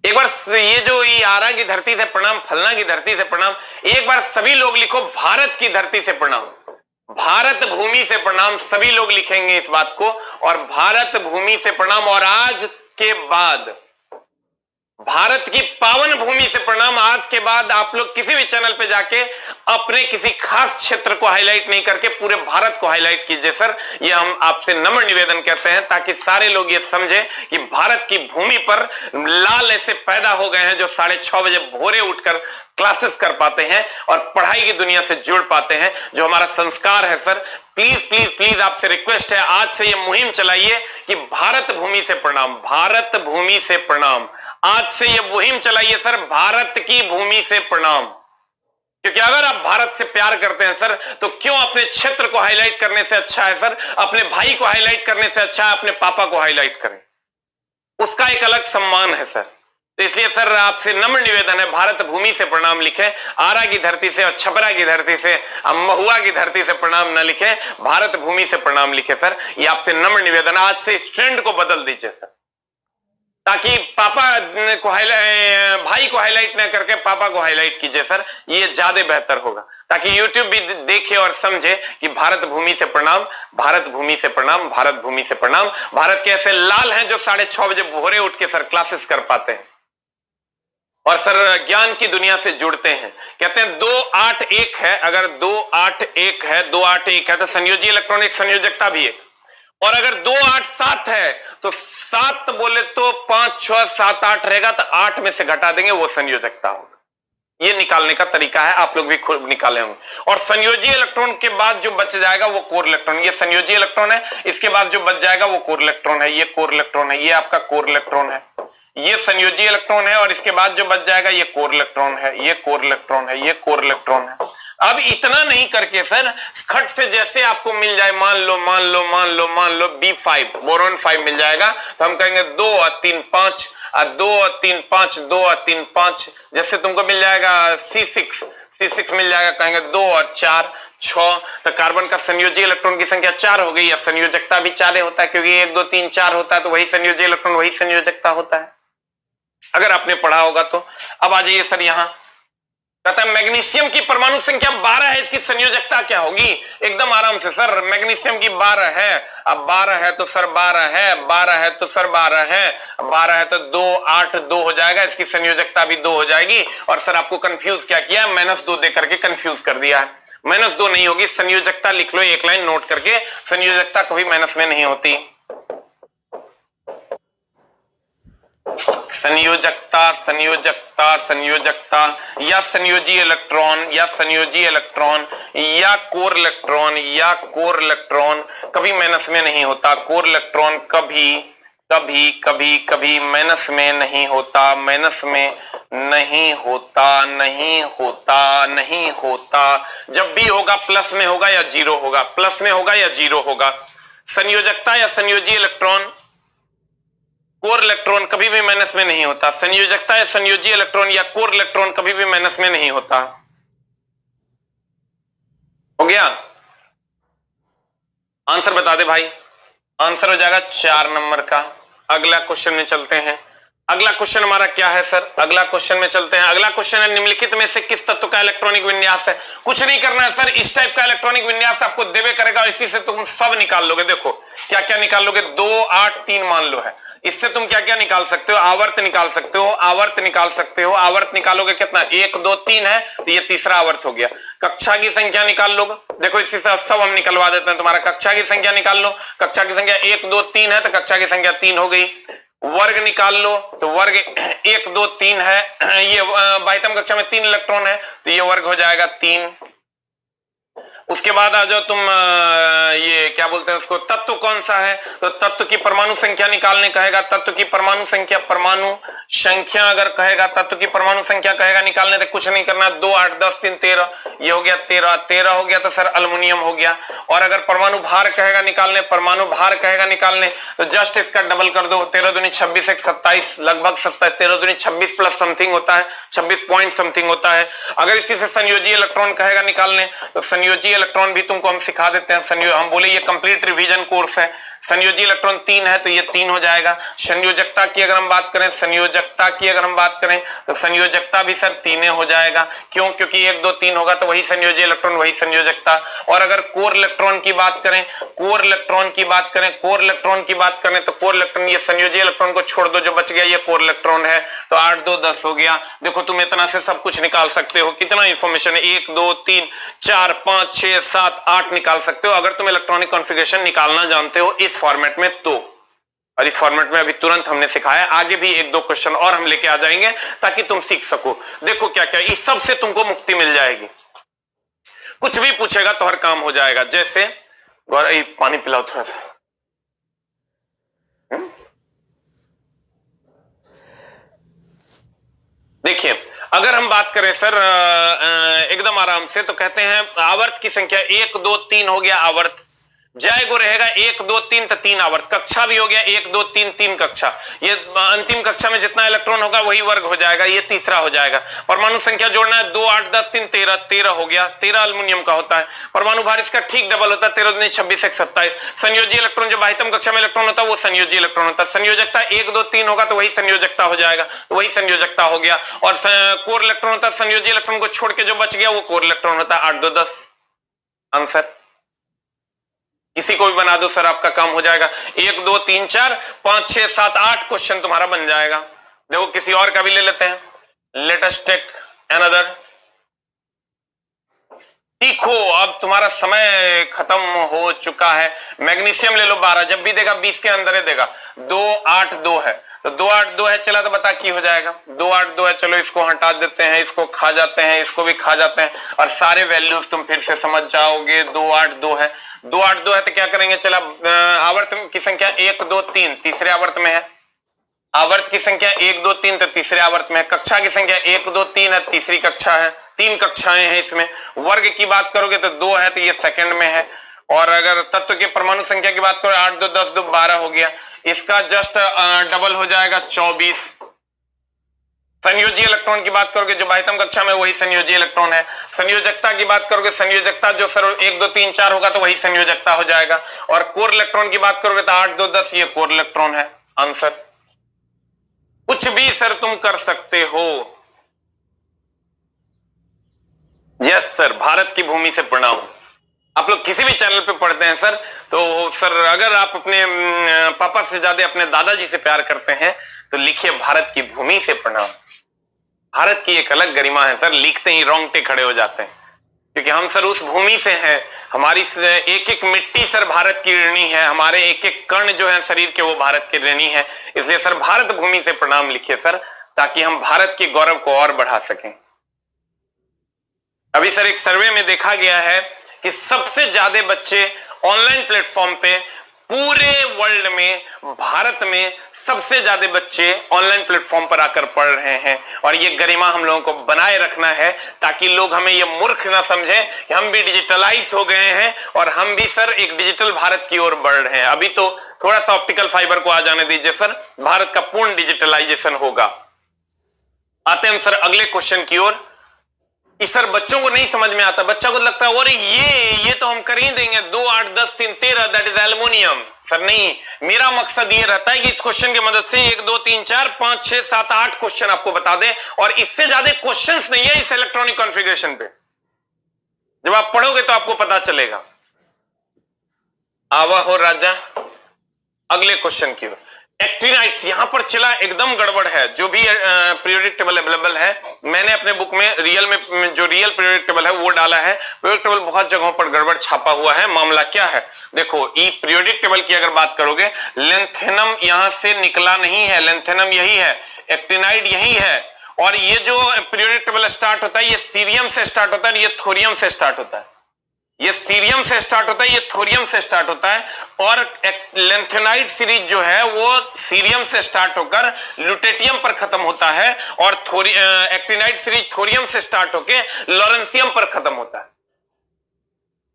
एक बार ये जो ये आरा की धरती से प्रणाम, फलना की धरती से प्रणाम, एक बार सभी लोग लिखो भारत की धरती से प्रणाम, भारत भूमि से प्रणाम। सभी लोग लिखेंगे इस बात को, और भारत भूमि से प्रणाम। और आज के बाद भारत की पावन भूमि से प्रणाम। आज के बाद आप लोग किसी भी चैनल पे जाके अपने किसी खास क्षेत्र को हाईलाइट नहीं करके पूरे भारत को हाईलाइट कीजिए सर, ये हम आपसे नम्र निवेदन करते हैं, ताकि सारे लोग ये समझे कि भारत की भूमि पर लाल ऐसे पैदा हो गए हैं जो 6:30 बजे भोरे उठकर क्लासेस कर पाते हैं और पढ़ाई की दुनिया से जुड़ पाते हैं, जो हमारा संस्कार है सर। प्लीज प्लीज प्लीज आपसे रिक्वेस्ट है, आज से ये मुहिम चलाइए कि भारत भूमि से प्रणाम, भारत भूमि से प्रणाम। आज से ये मुहिम चलाइए सर, भारत की भूमि से प्रणाम। क्योंकि अगर आप भारत से प्यार करते हैं सर, तो क्यों अपने क्षेत्र को हाईलाइट करने से अच्छा है सर, अपने भाई को हाईलाइट करने से अच्छा है अपने पापा को हाईलाइट करें, उसका एक अलग सम्मान है सर। तो इसलिए सर आपसे नम्र निवेदन है, भारत भूमि से प्रणाम लिखें, आरा की धरती से और छपरा की धरती से, महुआ की धरती से प्रणाम ना लिखें, भारत भूमि से प्रणाम लिखें सर। ये आपसे नम्र निवेदन, आज से इस ट्रेंड को बदल दीजिए सर, ताकि पापा को हाईलाइट, भाई को हाईलाइट ना करके पापा को हाईलाइट कीजिए सर, ये ज्यादा बेहतर होगा, ताकि यूट्यूब भी देखे और समझे कि भारत भूमि से प्रणाम, भारत भूमि से प्रणाम, भारत भूमि से प्रणाम। भारत के ऐसे लाल हैं जो 6:30 बजे भोरे उठ के सर क्लासेस कर पाते हैं और सर ज्ञान की दुनिया से जुड़ते हैं। कहते हैं 2-8-1 है, अगर 2-8-1 है, 2-8-1 है तो संयोजी इलेक्ट्रॉन एक संयोजकता भी है, और अगर 2-8-7 है तो 7 बोले तो 5-6-7-8 रहेगा, तो 8 में से घटा देंगे, वो संयोजकता होगा। ये निकालने का तरीका है, आप लोग भी खुद निकाले होंगे। और संयोजी इलेक्ट्रॉन के बाद जो बच जाएगा वो कोर इलेक्ट्रॉन, ये संयोजी इलेक्ट्रॉन है, इसके बाद जो बच जाएगा वो कोर इलेक्ट्रॉन है, ये कोर इलेक्ट्रॉन है, ये आपका कोर इलेक्ट्रॉन है, ये संयोजी इलेक्ट्रॉन है, और इसके बाद जो बच जाएगा ये कोर इलेक्ट्रॉन है, ये कोर इलेक्ट्रॉन है, ये कोर इलेक्ट्रॉन है। अब इतना नहीं करके सर खट से जैसे आपको मिल जाए, मान लो B5 बोरॉन 5 मिल जाएगा, तो हम कहेंगे 2 और 3 5, 2 और 3 5, 2 और 3 5। जैसे तुमको मिल जाएगा C6 मिल जाएगा, कहेंगे 2 और 4 6, तो कार्बन का संयोजी इलेक्ट्रॉन की संख्या 4 हो गई, या संयोजकता भी 4 होता है, क्योंकि 1 2 3 4 होता है, तो वही संयोजी इलेक्ट्रॉन वही संयोजकता होता है, अगर आपने पढ़ा होगा तो। अब आ जाइए सर, यहां कहता है मैग्नीशियम की परमाणु संख्या 12 है, इसकी संयोजकता क्या होगी? एकदम आराम से सर, मैग्नीशियम की 12 है, अब 12 है तो सर 12 है, 12 है तो सर 12 है, 12 है तो 2 8 2 हो जाएगा, इसकी संयोजकता भी 2 हो जाएगी। और सर आपको कंफ्यूज क्या किया, -2 दे करके कंफ्यूज कर दिया है। -2 नहीं होगी, संयोजकता लिख लो, एक लाइन नोट करके, संयोजकता कभी माइनस में नहीं होती। संयोजकता संयोजकता संयोजकता या संयोजी इलेक्ट्रॉन या संयोजी इलेक्ट्रॉन या कोर इलेक्ट्रॉन या कोर इलेक्ट्रॉन कभी माइनस में नहीं होता। कोर इलेक्ट्रॉन कभी कभी कभी कभी माइनस में नहीं होता, माइनस में नहीं होता, नहीं होता, नहीं होता। जब भी होगा प्लस में होगा या जीरो होगा, प्लस में होगा या जीरो होगा। संयोजकता या संयोजी इलेक्ट्रॉन, कोर इलेक्ट्रॉन कभी भी माइनस में नहीं होता। संयोजकता या संयोजी इलेक्ट्रॉन या कोर इलेक्ट्रॉन कभी भी माइनस में नहीं होता। हो गया? आंसर बता दे भाई। आंसर हो जाएगा 4 नंबर का। अगला क्वेश्चन में चलते हैं। अगला क्वेश्चन हमारा क्या है सर? अगला क्वेश्चन में चलते हैं। अगला क्वेश्चन है निम्नलिखित में से किस तत्व का इलेक्ट्रॉनिक विन्यास है? कुछ नहीं करना है सर, इस टाइप का इलेक्ट्रॉनिक विन्यास आपको देवे करेगा, इसी से तुम सब निकाल लोगे। देखो क्या क्या निकाल लोगे, 2 8 3 मान लो है, इससे तुम क्या क्या निकाल सकते हो? आवर्त निकाल सकते हो, आवर्त निकाल सकते हो। आवर्त निकालोगे कितना? 1 2 3 है, तो ये तीसरा आवर्त हो गया। कक्षा की संख्या निकाल लो, देखो इसी से सब हम निकलवा देते हैं। तुम्हारा कक्षा की संख्या निकाल लो, कक्षा की संख्या 1 2 3 है, तो कक्षा की संख्या 3 हो गई। वर्ग निकाल लो, तो वर्ग 1 2 3 है, ये 22वीं कक्षा में 3 इलेक्ट्रॉन है, तो ये वर्ग हो जाएगा 3। उसके बाद आ जाओ तुम ये क्या बोलते हैं उसको, तत्व कौन सा है, तो तत्व की परमाणु संख्या निकालने कहेगा, तत्व की परमाणु संख्या, परमाणु संख्या अगर कहेगा, तत्व की परमाणु संख्या कहेगा निकालने, तो कुछ नहीं करना, 2 8 10 3 13, ये हो गया 13, 13 हो गया तो सर अल्युमिनियम हो गया। और अगर परमाणु भार कहेगा निकालने, परमाणु भार कहेगा निकालने, तो जस्ट इसका डबल कर दो, 13 दूनी 26 1 27, लगभग 27, 13 दूनी 26 प्लस समथिंग होता है, 26 पॉइंट समथिंग होता है। अगर इसी से संयोजी इलेक्ट्रॉन कहेगा निकालने, तो संयोजी इलेक्ट्रॉन भी तुमको हम सिखा देते हैं। हम बोले ये कंप्लीट रिवीजन कोर्स है। संयोजी इलेक्ट्रॉन 3 है तो ये 3 हो जाएगा। संयोजकता की अगर हम बात करें, संयोजकता की अगर हम बात करें तो संयोजकता भी सर 3 हो जाएगा। क्यों? क्योंकि 1 2 3 होगा तो वही संयोजी इलेक्ट्रॉन, वही संयोजकता। और अगर कोर इलेक्ट्रॉन की बात करें, कोर इलेक्ट्रॉन की बात करें, कोर इलेक्ट्रॉन की बात करें तो कोर इलेक्ट्रॉन, ये संयोजी इलेक्ट्रॉन को छोड़ दो, जो बच गया ये कोर इलेक्ट्रॉन है, तो 8 2 10 हो गया। देखो तुम इतना से सब कुछ निकाल सकते हो। कितना इंफॉर्मेशन है, 1 2 3 4 5 6 7 8 निकाल सकते हो अगर तुम इलेक्ट्रॉनिक कॉन्फ़िगरेशन निकालना जानते हो इस फॉर्मेट में तो। और इस फॉर्मेट में अभी तुरंत हमने सिखाया, आगे भी 1 2 क्वेश्चन और हम लेके आ जाएंगे ताकि तुम सीख सको। देखो क्या क्या, इस सब से तुमको मुक्ति मिल जाएगी। कुछ भी पूछेगा तो हर काम हो जाएगा। जैसे पानी पिलाओ थोड़ा सा। देखिए अगर हम बात करें सर एकदम आराम से, तो कहते हैं आवर्त की संख्या 1 2 3 हो गया आवर्त, जाएगो रहेगा 1 2 3 तो 3 आवर्त, कक्षा भी हो गया 1 2 3 3 कक्षा। ये अंतिम कक्षा में जितना इलेक्ट्रॉन होगा वही वर्ग हो जाएगा, ये तीसरा हो जाएगा। परमाणु संख्या जोड़ना है, 2 8 10 3 13, 13 हो गया, 13 अल्युमिनियम का होता है। परमाणु भार इसका ठीक डबल होता है, 13 दूनी 26 1 27। संयोजी इलेक्ट्रॉन जो बाह्यतम कक्षा में इलेक्ट्रॉन होता है वो संयोजी इलेक्ट्रॉन होता है। संयोजकता 1 2 3 होगा तो वही संयोजकता हो जाएगा, तो वही संयोजकता हो गया। और कोर इलेक्ट्रॉन होता है, संयोजी इलेक्ट्रॉन को छोड़ के जो बच गया वो कोर इलेक्ट्रॉन होता है। 8 2 10 आंसर। किसी को भी बना दो सर, आपका काम हो जाएगा। 1 2 3 4 5 6 7 8 क्वेश्चन तुम्हारा बन जाएगा। देखो किसी और का भी ले लेते हैं। Let us take another. सीखो, अब तुम्हारा समय खत्म हो चुका है। मैग्नीशियम ले लो 12, जब भी देगा 20 के अंदर ही देगा। 2 8 2 है तो 2 8 2 है, चला तो बता की हो जाएगा। 2 8 2 है, चलो इसको हटा देते हैं, इसको खा जाते हैं, इसको भी खा जाते हैं, और सारे वैल्यूज तुम फिर से समझ जाओगे। 2 8 2 है, 2 8 2 है तो क्या करेंगे, चला आवर्त की संख्या 1 2 3 तीसरे आवर्त में है। आवर्त की संख्या 1 2 3 तो तीसरे आवर्त में है। कक्षा की संख्या 1 2 3 है, तीसरी कक्षा है, 3 कक्षाएं हैं इसमें। वर्ग की बात करोगे तो 2 है तो ये सेकंड में है। और अगर तत्व के परमाणु संख्या की बात करो 8 2 10 2 12 हो गया, इसका जस्ट डबल हो जाएगा 24। संयोजी इलेक्ट्रॉन की बात करोगे जो बाह्यतम कक्षा में वही संयोजी इलेक्ट्रॉन है। संयोजकता की बात करोगे, संयोजकता जो सर 1 2 3 4 होगा तो वही संयोजकता हो जाएगा। और कोर इलेक्ट्रॉन की बात करोगे तो 8 2 10 ये कोर इलेक्ट्रॉन है। आंसर। कुछ भी सर तुम कर सकते हो। यस सर, भारत की भूमि से प्रणाम। आप लोग किसी भी चैनल पे पढ़ते हैं सर, तो सर अगर आप अपने पापा से ज्यादा अपने दादाजी से प्यार करते हैं तो लिखिए भारत की भूमि से प्रणाम। भारत की एक अलग गरिमा है सर, लिखते ही रोंगटे खड़े हो जाते हैं, क्योंकि हम सर उस भूमि से हैं। हमारी एक एक मिट्टी सर भारत की ऋणी है, हमारे एक एक कण जो है शरीर के वो भारत के ऋणी है। इसलिए सर भारत भूमि से प्रणाम लिखिए सर, ताकि हम भारत के गौरव को और बढ़ा सकें। अभी सर एक सर्वे में देखा गया है कि सबसे ज्यादा बच्चे ऑनलाइन प्लेटफॉर्म पे पूरे वर्ल्ड में, भारत में सबसे ज्यादा बच्चे ऑनलाइन प्लेटफॉर्म पर आकर पढ़ रहे हैं। और ये गरिमा हम लोगों को बनाए रखना है, ताकि लोग हमें ये मूर्ख ना समझें कि हम भी डिजिटलाइज हो गए हैं और हम भी सर एक डिजिटल भारत की ओर बढ़ रहे हैं। अभी तो थोड़ा सा ऑप्टिकल फाइबर को आ जाने दीजिए सर, भारत का पूर्ण डिजिटलाइजेशन होगा। आते हैं सर अगले क्वेश्चन की ओर। इस सर बच्चों को नहीं समझ में आता, बच्चा को लगता है और ये तो हम कर ही देंगे, 2 8 10 3 13 दैट इज एल्युमिनियम। सर नहीं, मेरा मकसद ये रहता है कि इस क्वेश्चन की मदद से 1 2 3 4 5 6 7 8 क्वेश्चन आपको बता दें, और इससे ज्यादा क्वेश्चंस नहीं है इस इलेक्ट्रॉनिक कॉन्फ़िगरेशन पे। जब आप पढ़ोगे तो आपको पता चलेगा। आवा हो राजा, अगले क्वेश्चन की ओर। एक्टिनाइट्स यहां पर चला एकदम गड़बड़ है। जो भी पीरियोडिक टेबल अवेलेबल है, मैंने अपने बुक में रियल में जो रियल पीरियोडिक टेबल है वो डाला है। पीरियोडिक टेबल बहुत जगहों पर गड़बड़ छापा हुआ है। मामला क्या है देखो, ई पीरियोडिक टेबल की अगर बात करोगे, लेंथेनम यहां से निकला नहीं है, लेंथेनम यही है, एक्टिनाइड यही है। और ये जो पीरियोडिक टेबल स्टार्ट होता है ये सीरियम से स्टार्ट होता है, ये थोरियम से स्टार्ट होता है। ये सीरियम से स्टार्ट होता है, ये थोरियम से स्टार्ट होता है, और लेंथेनाइड सीरीज जो है वो सीरियम से स्टार्ट होकर ल्यूटेटियम पर खत्म होता है, और एक्टिनाइड सीरीज थोरियम से स्टार्ट होकर लॉरेंसियम पर खत्म होता है।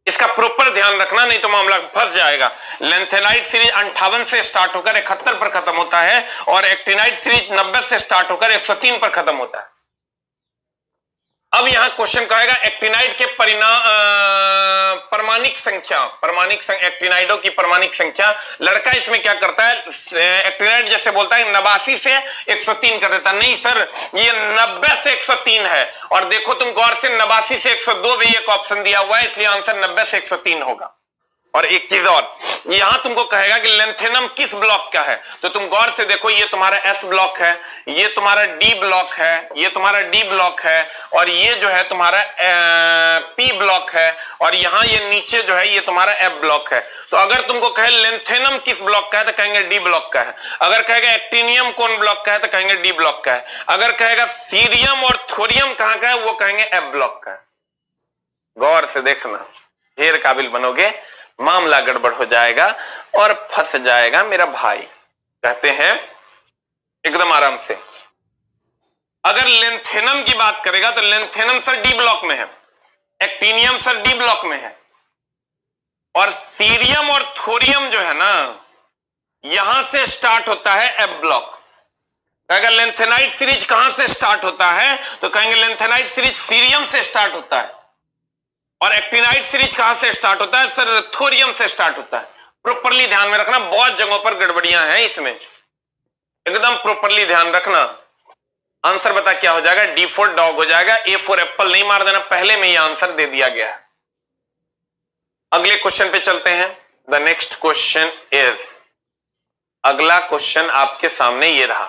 इसका प्रॉपर ध्यान रखना, नहीं तो मामला फंस जाएगा। लेंथेनाइड सीरीज 58 से स्टार्ट होकर 71 पर खत्म होता है, और एक्टिनाइड सीरीज 90 से स्टार्ट होकर 103 पर खत्म होता है। अब यहां क्वेश्चन कहेगा एक्टिनाइड के परमाणिक संख्या, एक्टिनाइडों की परमाणिक संख्या। लड़का इसमें क्या करता है, एक्टिनाइड जैसे बोलता है 89 से 103 कर देता। नहीं सर, ये 90 से 103 है, और देखो तुम गौर से 89 से 102 भी एक ऑप्शन दिया हुआ है, इसलिए आंसर 90 से 103 होगा। और एक चीज और, यहां तुमको कहेगा कि लेंथेनम किस ब्लॉक का है, तो तुम गौर से देखो, ये तुम्हारा एस ब्लॉक है, ये तुम्हारा डी ब्लॉक है, ये तुम्हारा डी ब्लॉक है, और ये जो है तुम्हारा पी ब्लॉक है, और यहां ये नीचे जो है ये तुम्हारा एफ ब्लॉक है। तो अगर तुमको कहे लेंथेनम किस ब्लॉक का है तो कहेंगे डी ब्लॉक का है। अगर कहेगा एक्टिनियम कौन ब्लॉक का है तो कहेंगे डी ब्लॉक का है। अगर कहेगा सीरियम और थोरियम कहां का है वो कहेंगे एफ ब्लॉक का है। गौर से देखना, ढेर काबिल बनोगे, मामला गड़बड़ हो जाएगा और फंस जाएगा मेरा भाई। कहते हैं एकदम आराम से, अगर लेंथेनम की बात करेगा तो लेंथेनम सर डी ब्लॉक में है, एक्टिनियम सर डी ब्लॉक में है, और सीरियम और थोरियम जो है ना यहां से स्टार्ट होता है एफ ब्लॉक। कहेगा लेंथेनाइड सीरीज कहां से स्टार्ट होता है तो कहेंगे लेंथेनाइड सीरीज सीरियम से स्टार्ट होता है, और एक्टिनाइड सीरीज कहां से स्टार्ट होता है सर, थोरियम से स्टार्ट होता है। प्रॉपरली ध्यान में रखना, बहुत जगहों पर गड़बड़ियां हैं इसमें, एकदम प्रॉपरली ध्यान रखना। आंसर बता क्या हो जाएगा, डी फॉर डॉग हो जाएगा, ए फॉर एप्पल नहीं मार देना, पहले में ये आंसर दे दिया गया है। अगले क्वेश्चन पे चलते हैं। द नेक्स्ट क्वेश्चन इज, अगला क्वेश्चन आपके सामने ये रहा।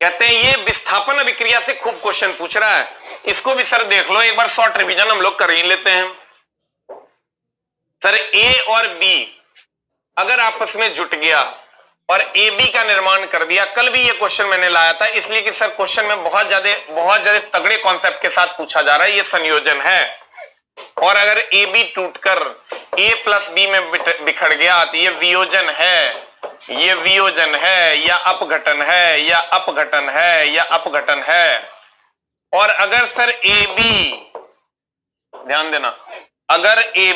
कहते हैं ये विस्थापन अभिक्रिया से खूब क्वेश्चन पूछ रहा है, इसको भी सर देख लो एक बार, शॉर्ट रिवीजन हम लोग कर ही लेते हैं। सर ए और बी अगर आपस में जुट गया और ए बी का निर्माण कर दिया, कल भी ये क्वेश्चन मैंने लाया था, इसलिए कि सर क्वेश्चन में बहुत ज्यादा तगड़े कॉन्सेप्ट के साथ पूछा जा रहा है। ये संयोजन है, और अगर ए बी टूटकर ए प्लस बी में बिखर गया तो ये वियोजन है, ये वियोजन है या अपघटन है, या अपघटन है या अपघटन है। और अगर सर ए बी, ध्यान देना, अगर A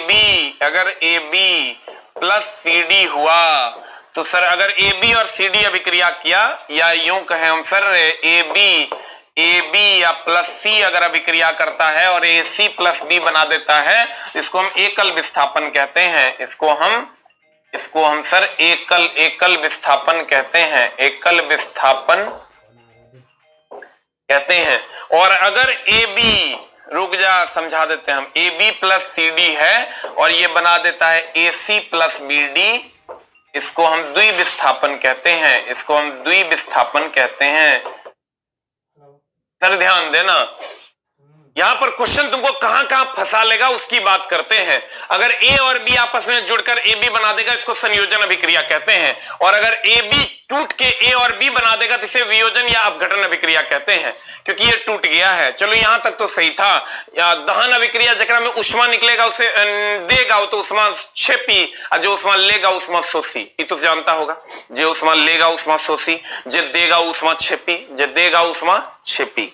B plus C D हुआ तो सर अगर ए बी और सी डी अभिक्रिया किया, या यूं कहें हम सर ए बी या प्लस सी अगर अभिक्रिया करता है और ए सी प्लस बी बना देता है, इसको हम एकल विस्थापन कहते हैं। इसको हम सर एकल विस्थापन कहते हैं, एकल विस्थापन कहते हैं। और अगर ए बी, रुक जा समझा देते हैं हम, A B plus C D है और ये बना देता है A C plus B D, इसको हम द्विविस्थापन कहते हैं, इसको हम द्विविस्थापन कहते हैं। सर ध्यान देना, यहां पर क्वेश्चन तुमको कहां कहां फंसा लेगा उसकी बात करते हैं। अगर ए और बी आपस में जुड़कर ए बी बना देगा, इसको संयोजन अभिक्रिया कहते हैं, और अगर ए बी टूट के ए और बी बना देगा तो इसे वियोजन या अपघटन अभिक्रिया कहते हैं, क्योंकि ये टूट गया है। चलो यहां तक तो सही था। या दहन अभिक्रिया जकरा में उष्मा निकलेगा उसे देगा तो उष्मा छेपी, और जो उष्मा लेगा उष्मा शोषी, ये तो जानता होगा, जो उष्मा लेगा उष्मा शोषी, जो देगा उष्मा छेपी, जो देगा उष्मा छेपी।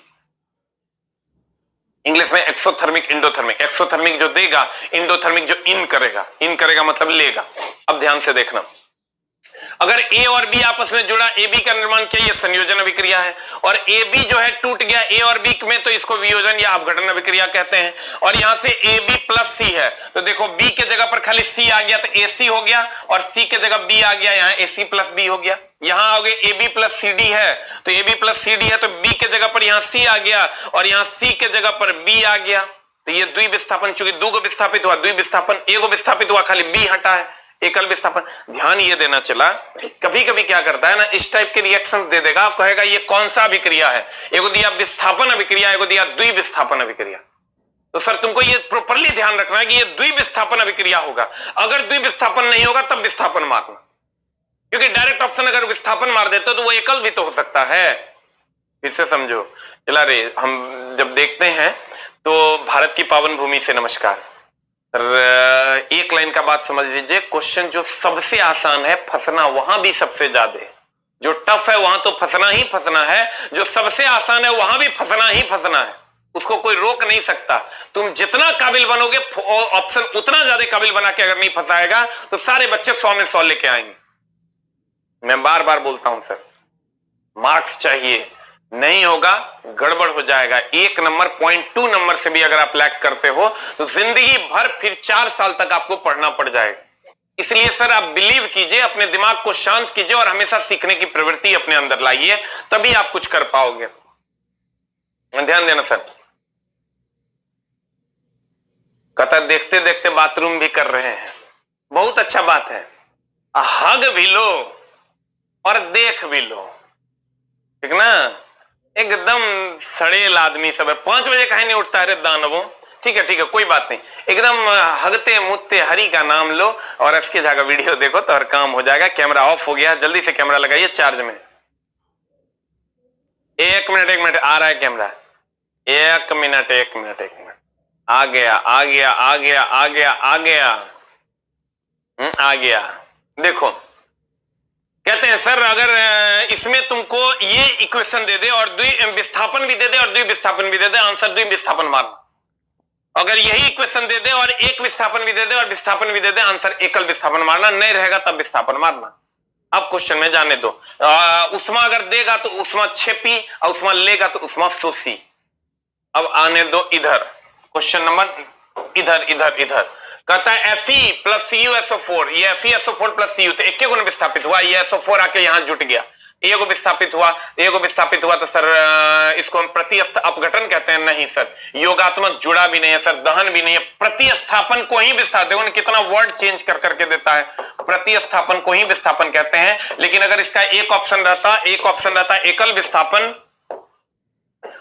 इंग्लिश में एक्सोथर्मिक इंडोथर्मिक, एक्सोथर्मिक जो देगा, इंडोथर्मिक जो इन करेगा मतलब लेगा। अब ध्यान से देखना, अगर ए और बी आपस में जुड़ा, ए बी का निर्माण किया, ये संयोजन अभिक्रिया है, और ए बी जो है टूट गया ए और बी में, तो इसको वियोजन या अपघटन अभिक्रिया कहते हैं। और यहां से ए बी प्लस सी है तो देखो बी के जगह पर खाली सी आ गया तो ए सी हो गया, और सी के जगह बी आ गया, यहाँ ए सी प्लस बी हो गया। यहां आओगे A B plus C D है तो A B plus C D है तो बी के जगह पर यहाँ सी आ गया, और यहाँ सी के जगह पर बी आ गया। तो ये द्विविस्थापन, चूंकि दो को विस्थापित हुआ द्विविस्थापन, एक को विस्थापित हुआ खाली बी हटा है, एकल विस्थापन। ध्यान ये देना चला, कभी कभी क्या करता है ना, इस टाइप के रिएक्शंस दे देगा, आप कहेगा ये कौन सा अभिक्रिया है, एगो दिया विस्थापन अभिक्रिया, एगो दिया द्विविस्थापन अभिक्रिया। तो सर तुमको ये प्रॉपरली ध्यान रखना है कि ये द्विविस्थापन अभिक्रिया होगा। अगर द्विविस्थापन नहीं होगा तब विस्थापन मारना, क्योंकि डायरेक्ट ऑप्शन अगर विस्थापन मार देते तो वो एकल भी तो हो सकता है। फिर से समझो, चला रे, हम जब देखते हैं तो भारत की पावन भूमि से नमस्कार, एक लाइन का बात समझ लीजिए, क्वेश्चन जो सबसे आसान है फंसना वहां भी सबसे ज्यादा है, जो टफ है वहां तो फंसना ही फंसना है, जो सबसे आसान है वहां भी फंसना ही फंसना है, उसको कोई रोक नहीं सकता। तुम जितना काबिल बनोगे ऑप्शन उतना ज्यादा काबिल बना के अगर नहीं फंसाएगा तो सारे बच्चे 100 में 100 लेके आएंगे। मैं बार बार बोलता हूं सर, मार्क्स चाहिए, नहीं होगा गड़बड़ हो जाएगा। 1 नंबर 0.2 नंबर से भी अगर आप लैग करते हो तो जिंदगी भर फिर 4 साल तक आपको पढ़ना पड़ जाएगा। इसलिए सर आप बिलीव कीजिए, अपने दिमाग को शांत कीजिए और हमेशा सीखने की प्रवृत्ति अपने अंदर लाइए, तभी आप कुछ कर पाओगे। ध्यान देना सर। कहता देखते देखते बाथरूम भी कर रहे हैं, बहुत अच्छा बात है। हग भी लो और देख भी लो, ठीक ना। एकदम सड़ेल आदमी सब है, 5 बजे कहीं नहीं उठता है रे दानवों। ठीक है कोई बात नहीं, एकदम हगते मुत्ते हरि का नाम लो और एसके झा का वीडियो देखो तो हर काम हो जाएगा। कैमरा ऑफ हो गया, जल्दी से कैमरा लगाइए चार्ज में। 1 मिनट आ रहा है कैमरा, 1 मिनट आ गया। देखो कहते हैं सर अगर इसमें तुमको ये इक्वेशन दे दे और विस्थापन भी दे दे और द्विविस्थापन भी दे दे, आंसर द्विविस्थापन मारना। अगर यही इक्वेशन दे दे और एक विस्थापन भी दे दे और विस्थापन भी दे दे, आंसर एकल विस्थापन मारना, नहीं रहेगा तब विस्थापन मारना। अब क्वेश्चन में जाने दो। उष्मा अगर देगा तो उष्मा क्षेपी और उष्मा लेगा तो उष्मा शोषी। अब आने दो इधर, क्वेश्चन नंबर इधर कहता है Fe प्लस CuSO4, ये FeSO4 प्लस Cu तो एक गुण विस्थापित हुआ, ये SO4 आके यहां जुट गया, एगो विस्थापित हुआ तो सर इसको हम प्रतिस्थ अपघटन कहते हैं। नहीं सर, योगात्मक जुड़ा भी नहीं है सर, दहन भी नहीं है, प्रतिस्थापन को ही विस्थापन, देखो कितना वर्ड चेंज कर करके देता है, प्रतिस्थापन को ही विस्थापन कहते हैं। लेकिन अगर इसका एक ऑप्शन रहता एकल विस्थापन,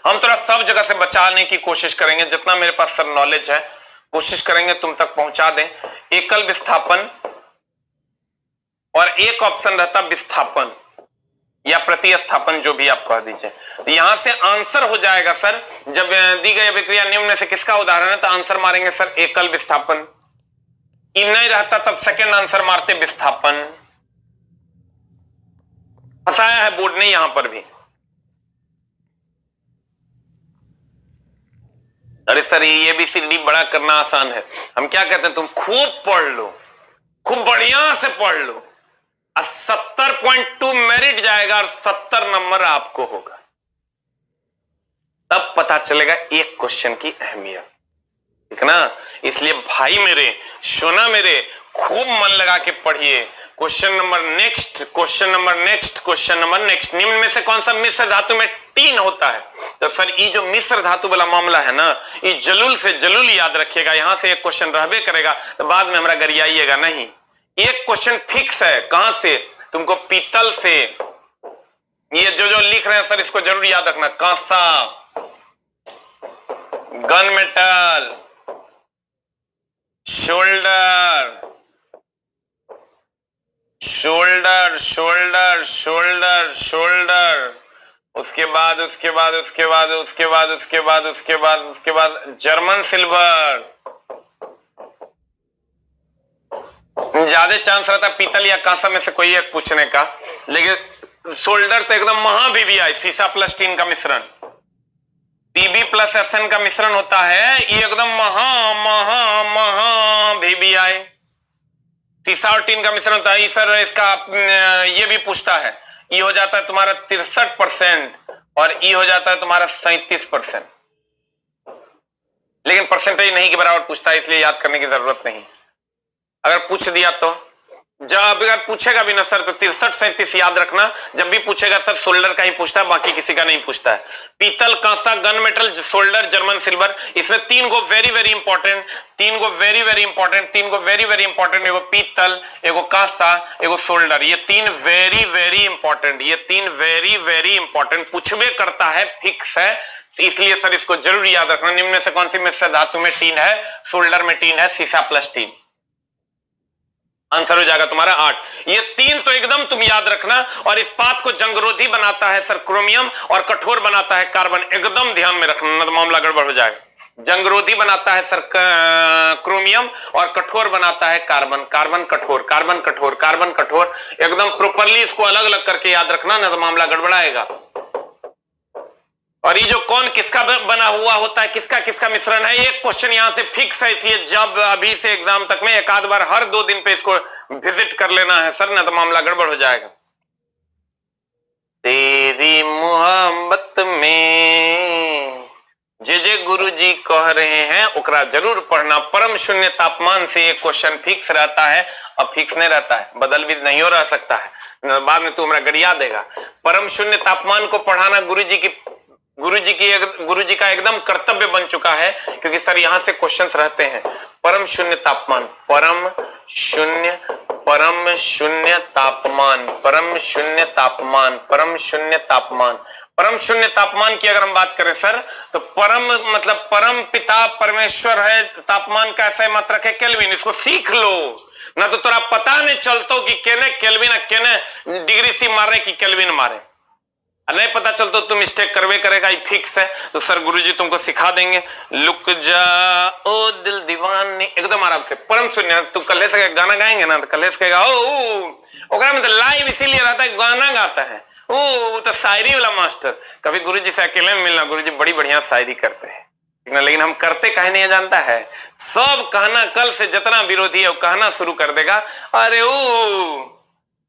हम थोड़ा सब जगह से बचाने की कोशिश करेंगे, जितना मेरे पास सर नॉलेज है कोशिश करेंगे तुम तक पहुंचा दें। एकल विस्थापन और एक ऑप्शन रहता विस्थापन या प्रतिस्थापन, जो भी आप कह दीजिए। तो यहां से आंसर हो जाएगा सर, जब दी गई अभिक्रिया निम्न में से किसका उदाहरण है तो आंसर मारेंगे सर एकल विस्थापन। इन नहीं रहता तब सेकंड आंसर मारते विस्थापन। फंसाया है बोर्ड ने यहां पर भी। अरे सर ये ABCD बड़ा करना आसान है, हम क्या कहते हैं तुम खूब पढ़ लो, खूब बढ़िया से पढ़ लो, 70.2 मेरिट जाएगा और 70 नंबर आपको होगा, तब पता चलेगा एक क्वेश्चन की अहमियत, ठीक ना। इसलिए भाई मेरे, सोना मेरे, खूब मन लगा के पढ़िए। क्वेश्चन नंबर नेक्स्ट, निम्न में से कौन सा मिश्र धातु में टीन होता है। तो सर ये जो मिश्र धातु वाला मामला है ना, ये जलूल से जलूल याद रखिएगा, यहां से एक क्वेश्चन रहबे करेगा तो बाद में हमरा गरियाइएगा नहीं। एक क्वेश्चन फिक्स है, कहां से, तुमको पीतल से। ये जो लिख रहे हैं सर इसको जरूर याद रखना, कांसा, गन मेटल, शोल्डर, उसके बाद जर्मन सिल्वर। ज्यादा चांस रहता है पीतल या कांसा में से कोई एक पूछने का, लेकिन शोल्डर से एकदम महा VBI, सीसा प्लस टीन का मिश्रण, PB प्लस SN का मिश्रण होता है, ये एकदम महा VBI। सीसा और टीन का मिश्रण होता है, सर इसका ये भी पूछता है, ये हो जाता है तुम्हारा 63% और ये हो जाता है तुम्हारा 37%, लेकिन परसेंटेज नहीं के बराबर पूछता है, इसलिए याद करने की जरूरत नहीं। अगर पूछ दिया तो, जब अगर पूछेगा भी ना सर तो 63-37 याद रखना, जब भी पूछेगा सर शोल्डर का ही पूछता है, बाकी किसी का नहीं पूछता है। पीतल, कांसा, gun metal, solder, German silver, इसमें 3 को वेरी इंपॉर्टेंट, एगो पीतल, एगो कांसा, एगो शोल्डर, ये 3 वेरी इंपॉर्टेंट पूछबे करता है, फिक्स है, इसलिए सर इसको जरूर याद रखना। निम्न में से कौन सी मिश्र धातु में टीन है, शोल्डर में टीन है, सीसा प्लस टीन। आंसर हो जाएगा तुम्हारा 8। ये 3 तो एकदम तुम याद रखना, और इस्पात को जंगरोधी बनाता है सर क्रोमियम और कठोर बनाता है कार्बन, एकदम ध्यान में रखना, न तो मामला गड़बड़ हो जाएगा। जंगरोधी बनाता है सर क्रोमियम, और कठोर बनाता है कार्बन। कार्बन कठोर, कार्बन कठोर, कार्बन कठोर, एकदम प्रॉपरली इसको अलग अलग करके याद रखना, ना तो मामला गड़बड़ाएगा। और ये जो कौन किसका बना हुआ होता है, किसका किसका मिश्रण है, एक क्वेश्चन यहां से फिक्स है, इसलिए जब अभी से एग्जाम तक में एक आध बार हर 2 दिन पे इसको विजिट कर लेना है सर, ना तो मामला गड़बड़ हो जाएगा। तेरी मोहब्बत में जे गुरु जी कह रहे हैं ओकरा जरूर पढ़ना। परम शून्य तापमान से ये क्वेश्चन फिक्स रहता है, अब फिक्स नहीं रहता है, बदल भी नहीं हो रह सकता है, बाद में तू हमरा गरिया देगा। परम शून्य तापमान को पढ़ाना गुरु जी का एकदम कर्तव्य बन चुका है, क्योंकि सर यहां से क्वेश्चंस रहते हैं। परम शून्य तापमान, परम शून्य तापमान, परम शून्य तापमान, परम शून्य तापमान, परम शून्य तापमान की अगर हम बात करें सर, तो परम मतलब परम पिता परमेश्वर है, तापमान का ऐसा मात्रक है केल्विन। इसको सीख लो, ना तो तोरा पता नहीं चलतो कि केने केल्विन केने डिग्री सी मारे कि केल्विन मारे, नहीं पता चलता तो मिस्टेक करवे करेगा, ये फिक्स है। तो सर गुरुजी तुमको सिखा देंगे। लुक जा ओ दिल दीवाने, एकदम आराम से परम शून्य। तू कल्ले से गाना गाएंगे ना तो कल्ले से कहेगा ओकरा में तो लाइव इसीलिए रहता है, गाना गाता है वो तो शायरी वाला मास्टर। कभी गुरुजी से अकेले में मिलना, गुरुजी बड़ी बढ़िया शायरी करते हैं, लेकिन हम करते कहे नहीं जानता है। सब कहना कल से जितना विरोधी है वो कहना शुरू कर देगा, अरे वो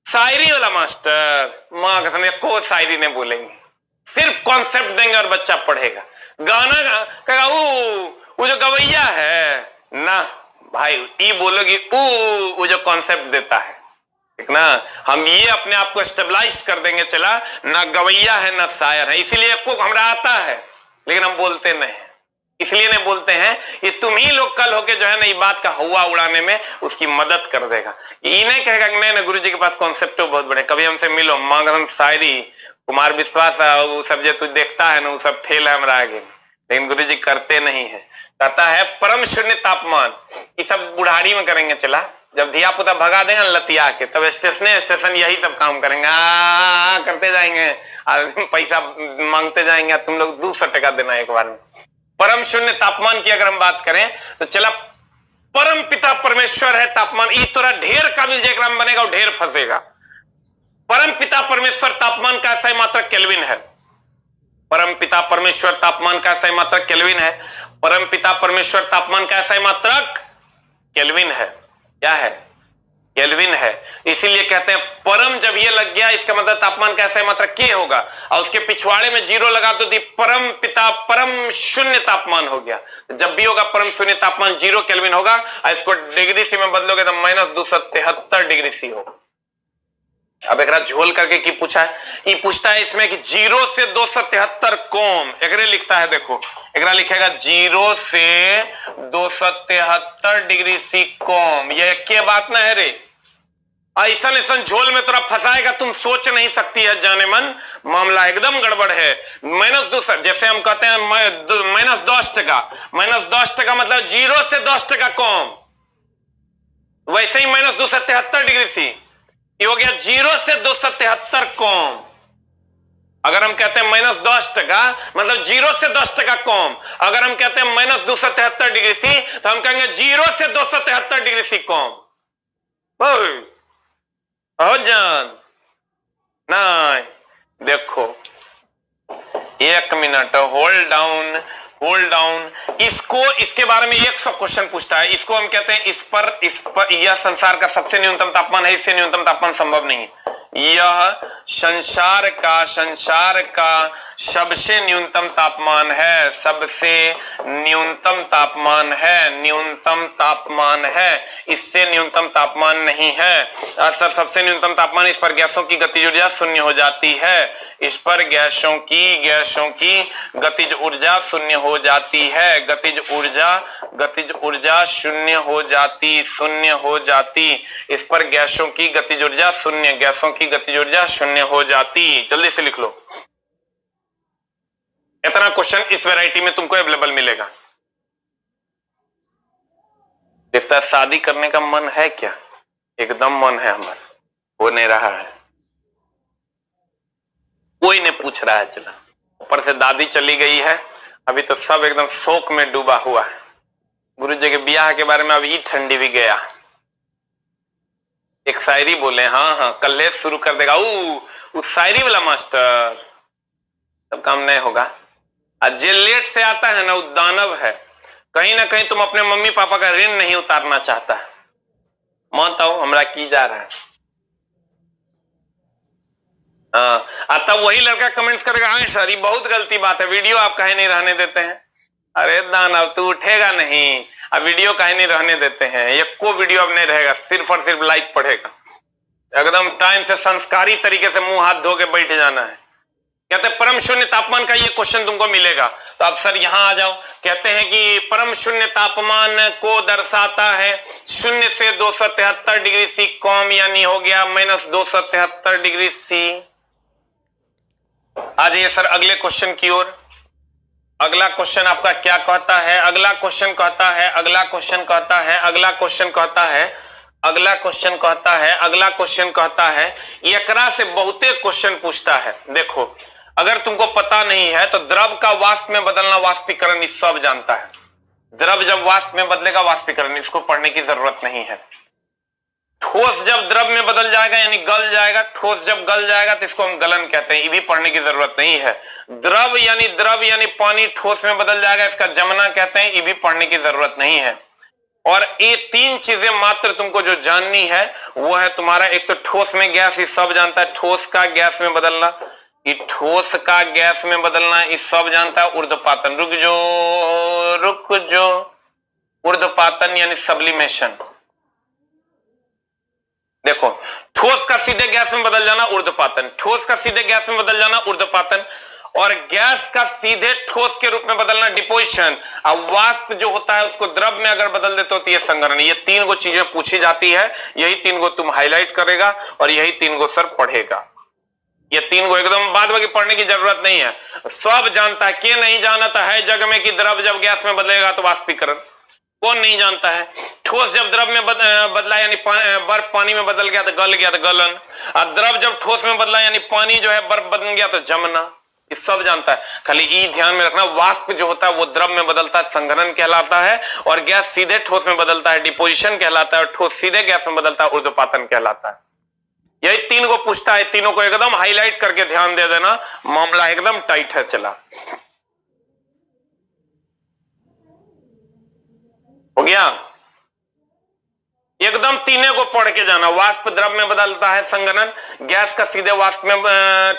शायरी वाला मास्टर, माँ कसम को शायरी नहीं बोलेंगे, सिर्फ कॉन्सेप्ट देंगे और बच्चा पढ़ेगा। गाना कहेगा वो जो गवैया है ना भाई, ये बोलोगी वो जो कॉन्सेप्ट देता है, ठीक ना। हम ये अपने आप को स्टेबलाइज कर देंगे, चला ना गवैया है ना शायर है, इसीलिए को हमरा आता है लेकिन हम बोलते नहीं है। इसलिए नहीं बोलते हैं, ये तुम ही लोग कल होके जो है ना ये बात का हवा उड़ाने में उसकी मदद कर देगा। ये नहीं कहेगा कि नहीं गुरु जी के पास कॉन्सेप्ट बहुत बड़े, कभी हमसे मिलो माँ कसम शायरी कुमार विश्वास है वो सब जो तू देखता है ना वो सब फेल है हमारा आगे, लेकिन गुरु जी करते नहीं है। कहता है परम शून्य तापमान, ये सब बुढ़ारी में करेंगे, चला जब धिया पुता भगा देगा लतिया के तब स्टेशन यही सब काम करेंगे, करते जाएंगे, पैसा मांगते जाएंगे, तुम लोग 200 टका देना एक बार में। परम शून्य तापमान की अगर हम बात करें तो चला परम पिता परमेश्वर है तापमान, ई तोरा ढेर काबिल जेकरा में बनेगा वो ढेर फंसेगा। परम पिता परमेश्वर तापमान का सही मात्रक केल्विन है। परम पिता परमेश्वर तापमान का सही मात्रक केल्विन है। परम पिता परमेश्वर तापमान का सही मात्रक केल्विन है। क्या है? केल्विन है। इसीलिए कहते हैं परम जब ये लग गया इसका मतलब तापमान का सही मात्रक के होगा, और उसके पिछवाड़े में 0 लगा तो परम पिता परम शून्य तापमान हो गया। जब भी होगा परम शून्य तापमान 0 केल्विन होगा, और इसको डिग्री सी में बदलोगे तो -273 डिग्री सी होगा। अब एक झोल करके की पूछा है, ये पूछता है इसमें कि 0 से 273 कोम, एकरे लिखता है, देखो एकरा लिखेगा 0 से 273 डिग्री सी कोम। ये क्या बात ना है रे, ऐसा झोल में तोरा फंसाएगा, तुम सोच नहीं सकती है जाने मन, मामला एकदम गड़बड़ है। -2, जैसे हम कहते हैं -10 टका, -10 टका मतलब 0 से 10 टका कम, वैसे ही -273 डिग्री सी ये हो गया 0 से 273 कम। अगर हम कहते हैं -10 टका मतलब 0 से 10 टका कम, अगर हम कहते हैं -273 डिग्री सी तो हम कहेंगे 0 से 273 डिग्री सी कम। हो जान नहीं, देखो 1 minute hold down, hold down. इसको इसके बारे में 100 क्वेश्चन पूछता है। इसको हम कहते हैं इस पर यह संसार का सबसे न्यूनतम तापमान है, इससे न्यूनतम तापमान संभव नहीं है। यह संसार का सबसे न्यूनतम तापमान है, सबसे न्यूनतम तापमान है, न्यूनतम तापमान है, इससे न्यूनतम तापमान नहीं है। सर सबसे न्यूनतम तापमान, इस पर गैसों की गतिज ऊर्जा शून्य हो जाती है, इस पर गैसों की गतिज ऊर्जा शून्य हो जाती है, गतिज ऊर्जा शून्य हो जाती, इस पर गैसों की गतिज ऊर्जा शून्य, गैसों की गतिज ऊर्जा शून्य हो जाती। जल्दी से लिख लो, इतना क्वेश्चन इस वैरायटी में तुमको अवेलेबल मिलेगा। देखता शादी करने का मन है क्या? एकदम मन है हमारा, हो नहीं रहा है, कोई नहीं पूछ रहा है। चला ऊपर से दादी चली गई है अभी तो सब एकदम शोक में डूबा हुआ है। गुरु जी के ब्याह के बारे में अभी ठंडी भी गया। एक शायरी बोले, हाँ हाँ कल शुरू कर देगा उस शायरी वाला मास्टर, तब काम नहीं होगा। आज जे लेट से आता है ना, वो दानव है। कहीं ना कहीं तुम अपने मम्मी पापा का ऋण नहीं उतारना चाहता है। मानता हूं हमरा की जा रहा है। तब वही लड़का कमेंट्स करेगा, हाँ सर ये बहुत गलती बात है, वीडियो आप काहे नहीं रहने देते हैं। अरे दानव तू उठेगा नहीं, अब वीडियो काहे नहीं रहने देते हैं। एक को वीडियो अब नहीं रहेगा, सिर्फ और सिर्फ लाइक पढ़ेगा। एकदम टाइम से संस्कारी तरीके से मुंह हाथ धो के बैठ जाना है। कहते हैं परम शून्य तापमान का ये क्वेश्चन तुमको मिलेगा, तो आप सर यहां आ जाओ। कहते हैं कि परम शून्य तापमान को दर्शाता है 0 से 273 डिग्री सी कॉम, यानी हो गया -273 डिग्री सी। आ जाइए सर अगले क्वेश्चन की ओर। अगला क्वेश्चन आपका क्या कहता है? अगला क्वेश्चन कहता है, अगला क्वेश्चन कहता है, अगला क्वेश्चन कहता है, अगला क्वेश्चन कहता है, अगला क्वेश्चन कहता है, एकरा से बहुते क्वेश्चन पूछता है। देखो अगर तुमको पता नहीं है तो द्रव का वाष्प में बदलना वाष्पीकरण इस सब जानता है। द्रव जब वाष्प में बदलेगा वाष्पीकरण, इसको पढ़ने की जरूरत नहीं है। ठोस जब द्रव में बदल जाएगा यानी गल जाएगा, ठोस जब गल जाएगा तो इसको हम गलन कहते हैं, ये भी पढ़ने की जरूरत नहीं है। द्रव यानी पानी ठोस में बदल जाएगा, इसका जमना कहते हैं, ये भी पढ़ने की जरूरत नहीं है। और ये 3 चीजें मात्र तुमको जो जाननी है वो है तुम्हारा, एक तो ठोस में गैस, ये सब जानता है, ठोस का गैस में बदलना, ये ठोस का गैस में बदलना ये सब जानता है। ऊर्ध्वपातन, रुक जो ऊर्ध्वपातन यानी सब्लिमेशन। देखो ठोस का सीधे गैस में बदल जाना ऊर्ध्वपातन, ठोस का सीधे गैस में बदल जाना ऊर्ध्वपातन, और गैस का सीधे ठोस के रूप में बदलना डिपोजिशन। अब वाष्प जो होता है उसको द्रव में अगर बदल देते हो तो ये संघनन। ये 3 गो चीजें पूछी जाती है, यही 3 गो तुम हाईलाइट करेगा और यही 3 गो सर पढ़ेगा। ये 3 गो एकदम बाद बाकी पढ़ने की जरूरत नहीं है, सब जानता है। के नहीं जानता है जग में कि द्रव जब गैस में बदलेगा तो वाष्पीकरण? कौन नहीं जानता है? ठोस जब द्रव में बदला यानी बर्फ पानी में बदल गया तो गल गया तो गलन, और द्रव जब ठोस में बदला यानी पानी जो है बर्फ बन गया तो जमना, ये सब जानता है। खाली ये ध्यान में रखना, वाष्प जो होता है वो द्रव में बदलता है, संघनन कहलाता है, और गैस सीधे ठोस में बदलता है, डिपोजिशन कहलाता है, और ठोस सीधे गैस में बदलता है, ऊर्ध्वपातन कहलाता है। यही 3 को पूछता है, तीनों को एकदम हाईलाइट करके ध्यान दे देना, मामला एकदम टाइट है। चला हो गया, एकदम 3 को पढ़ के जाना। वाष्प द्रव में बदलता है संघनन, गैस का सीधे वाष्प में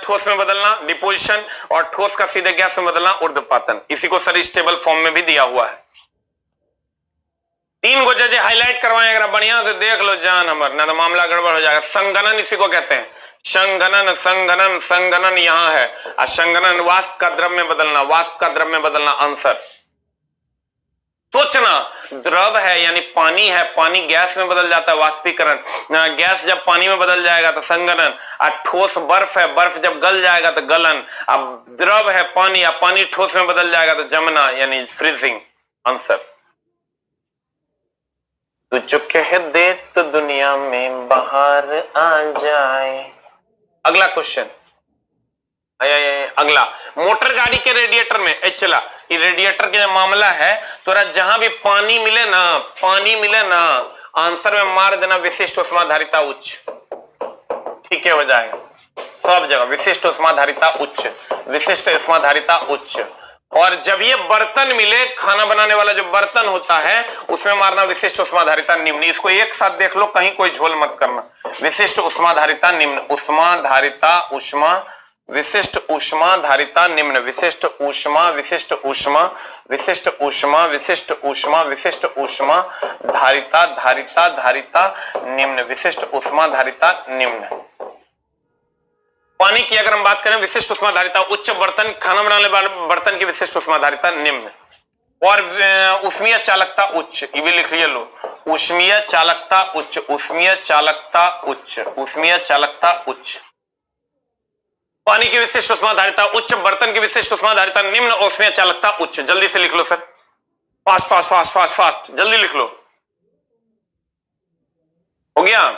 ठोस में बदलना डिपोजिशन, और ठोस का सीधे गैस में बदलना ऊर्ध्वपातन। इसी को सर स्टेबल फॉर्म में भी दिया हुआ है। 3 को जजे हाईलाइट करवाएं, अगर बढ़िया से देख लो जान हमर, ना तो मामला गड़बड़ हो जाएगा। संघनन इसी को कहते हैं, संघनन संघनन संघनन यहां है, और संघनन वाष्प का द्रव में बदलना, वाष्प का द्रव में बदलना आंसर। सोचना, द्रव है यानी पानी है, पानी गैस में बदल जाता है वाष्पीकरण, गैस जब पानी में बदल जाएगा तो संघनन, और ठोस बर्फ है, बर्फ जब गल जाएगा तो गलन, अब द्रव है पानी, या पानी ठोस में बदल जाएगा तो जमना यानी फ्रीजिंग, आंसर। तू जो कह दे तो दुनिया में बाहर आ जाए। अगला क्वेश्चन, अगला, मोटर गाड़ी के रेडिएटर में चला, ये रेडिएटर का मामला है, तोरा जहां भी पानी मिले ना, आंसर में मार देना विशिष्ट उष्माधारिता उच्च, ठीक है, हो जाएगा सब जगह विशिष्ट उष्माधारिता उच्च, विशिष्ट उष्माधारिता उच्च। और जब ये बर्तन मिले, खाना बनाने वाला जो बर्तन होता है उसमें मारना विशिष्ट उष्माधारिता निम्न। इसको एक साथ देख लो, कहीं कोई झोल मत करना। विशिष्ट उष्माधारिता निम्न, उष्माधारिता उष्मा, विशिष्ट उष्माधारिता निम्न, विशिष्ट ऊष्मा, विशिष्ट ऊष्मा, विशिष्ट ऊष्मा, विशिष्ट ऊष्मा, विशिष्ट ऊष्मा धारिता, धारिता धारिता निम्न, विशिष्ट उष्माधारिता निम्न। पानी की अगर हम बात करें विशिष्ट उष्माधारिता उच्च, बर्तन खाना बनाने वाले बर्तन की विशिष्ट उष्माधारिता निम्न, और उष्मीय चालकता उच्च, ये भी लिख लिया लो, उष्मीय चालकता उच्च, उष्मीय चालकता उच्च, उष्मीय चालकता उच्च। पानी की विशिष्ट उष्माधारिता उच्च, बर्तन की विशिष्ट उष्माधारिता निम्न, और उष्मीय चालकता उच्च। जल्दी से लिख लो sir, fast fast fast fast fast, जल्दी लिख लो। हो गया?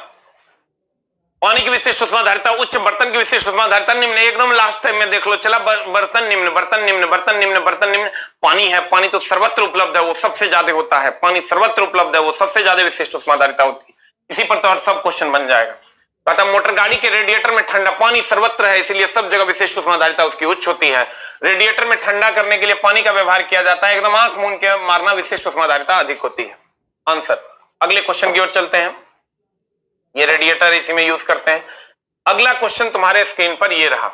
पानी की विशिष्ट ऊष्माधारिता उच्च, बर्तन की विशिष्ट ऊष्माधारिता निम्न। एकदम लास्ट टाइम में देख लो, चला बर्तन निम्न, बर्तन निम्न, बर्तन निम्न, बर्तन निम्न। पानी है, पानी तो सर्वत्र उपलब्ध है, वो सबसे ज्यादा होता है। पानी सर्वत्र उपलब्ध है, वो सबसे ज्यादा विशिष्ट ऊष्माधारिता होती है। इसी पर तो हर सब क्वेश्चन बन जाएगा। कहता मोटर गाड़ी के रेडिएटर में ठंडा, पानी सर्वत्र है इसलिए सब जगह विशिष्ट ऊष्माधारिता उसकी उच्च होती है। रेडिएटर में ठंडा करने के लिए पानी का व्यवहार किया जाता है, एकदम आंख मूंद के मारना, विशिष्ट ऊष्माधारिता अधिक होती है। आंसर। अगले क्वेश्चन की ओर चलते हैं। ये रेडिएटर इसी में यूज करते हैं। अगला क्वेश्चन तुम्हारे स्क्रीन पर ये रहा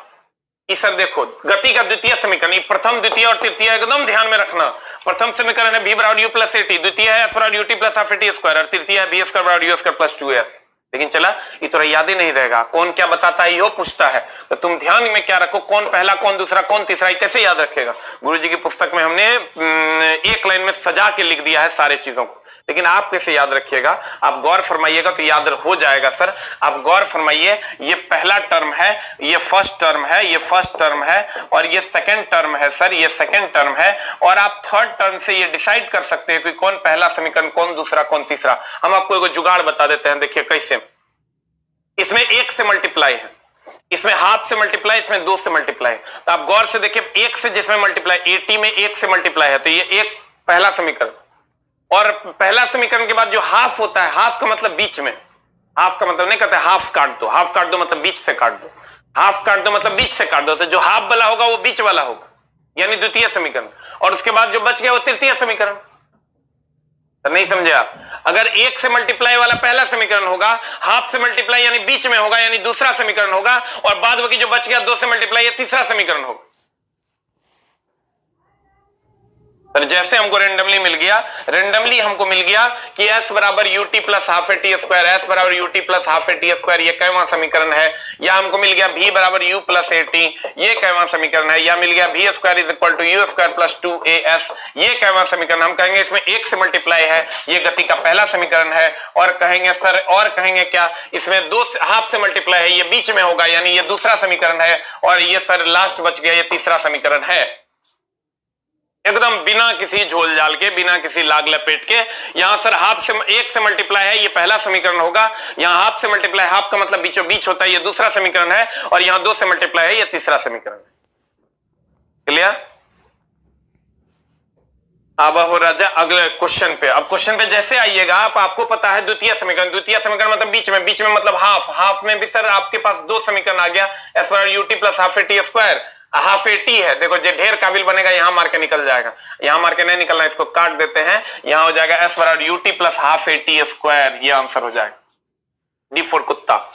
कि सर देखो गति का द्वितीय समीकरण, प्रथम द्वितीय और तृतीय एकदम ध्यान में रखना। प्रथम समीकरण है v बराबर u प्लस at, द्वितीय है s बराबर ut plus half at square, और तृतीय है v स्क्वायर बराबर u स्क्वायर प्लस 2s। लेकिन चला ये तो याद ही नहीं रहेगा, कौन क्या बताता है यो पूछता है, तो तुम ध्यान में क्या रखो, कौन पहला, कौन दूसरा, कौन तीसरा, कैसे याद रखेगा। गुरुजी की पुस्तक में हमने एक लाइन में सजा के लिख दिया है सारे चीजों को, लेकिन आप कैसे याद रखिएगा, आप गौर फरमाइएगा तो याद हो जाएगा। सर आप गौर फरमाइए, ये पहला टर्म है, ये फर्स्ट टर्म है, ये फर्स्ट टर्म है, और ये सेकंड टर्म है सर, ये सेकंड टर्म है। और आप थर्ड टर्म से ये डिसाइड कर सकते हैं कि कौन पहला समीकरण, कौन दूसरा, कौन तीसरा। हम आपको एक जुगाड़ बता देते हैं, देखिए कैसे। इसमें 1 से मल्टीप्लाई है, इसमें हाफ से मल्टीप्लाई, इसमें 2 से मल्टीप्लाई। तो आप गौर से देखिए, 1 से जिसमें मल्टीप्लाई, 80 में 1 से मल्टीप्लाई है, तो ये एक पहला समीकरण। और पहला समीकरण के बाद जो हाफ होता है, हाफ का मतलब बीच में, हाफ का मतलब नहीं कहते हाफ काट दो, हाफ काट दो मतलब बीच से काट दो, हाफ काट दो मतलब बीच से काट दो, तो जो हाफ वाला होगा वो बीच वाला होगा, यानी द्वितीय समीकरण। और उसके बाद जो बच गया वो तृतीय समीकरण। तो नहीं समझे आप, अगर 1 से मल्टीप्लाई वाला पहला समीकरण होगा, हाफ से मल्टीप्लाई यानी बीच में होगा, यानी दूसरा समीकरण होगा, और बाद बाकी जो बच गया 2 से मल्टीप्लाई ये तीसरा समीकरण होगा। तो जैसे हमको रेंडमली मिल गया, रेंडमली हमको मिल गया कि s बराबर ut plus half at square, s बराबर ut plus half at square, ये कैवां समीकरण है। या हमको मिल गया v बराबर u प्लस at, ये कैवां समीकरण है। या मिल गया v square is equal to u square plus 2as, ये कैवां समीकरण। हम कहेंगे इसमें 1 से मल्टीप्लाई है, ये गति का पहला समीकरण है। और कहेंगे सर, और कहेंगे क्या, इसमें 2 हाफ से मल्टीप्लाई है, ये बीच में होगा, यानी ये दूसरा समीकरण है। और ये सर लास्ट बच गया, ये तीसरा समीकरण है। एकदम बिना किसी झोल झाल के, बिना किसी लाग लपेट के। यहां सर हाफ से 1 से मल्टीप्लाई है, ये पहला समीकरण होगा। यहां हाफ से मल्टीप्लाई, हाफ का मतलब बीचों बीच होता है, ये दूसरा समीकरण है। और यहां 2 से मल्टीप्लाई है, ये तीसरा समीकरण है। क्लियर? अब हो राजा अगले क्वेश्चन पे। अब क्वेश्चन पे जैसे आइएगा आप, आपको पता है द्वितीय समीकरण, द्वितीय समीकरण मतलब बीच में, बीच में मतलब हाफ, हाफ में भी सर आपके पास 2 समीकरण आ गया, s बराबर ut plus half at square, half 80 है। देखो जो ढेर काबिल बनेगा यहां मार के निकल जाएगा, यहां मार के नहीं निकलना, इसको काट देते हैं। यहां हो जाएगा s बराबर ut plus half at square, ये आंसर हो जाएगा, डी फॉर कुत्ता।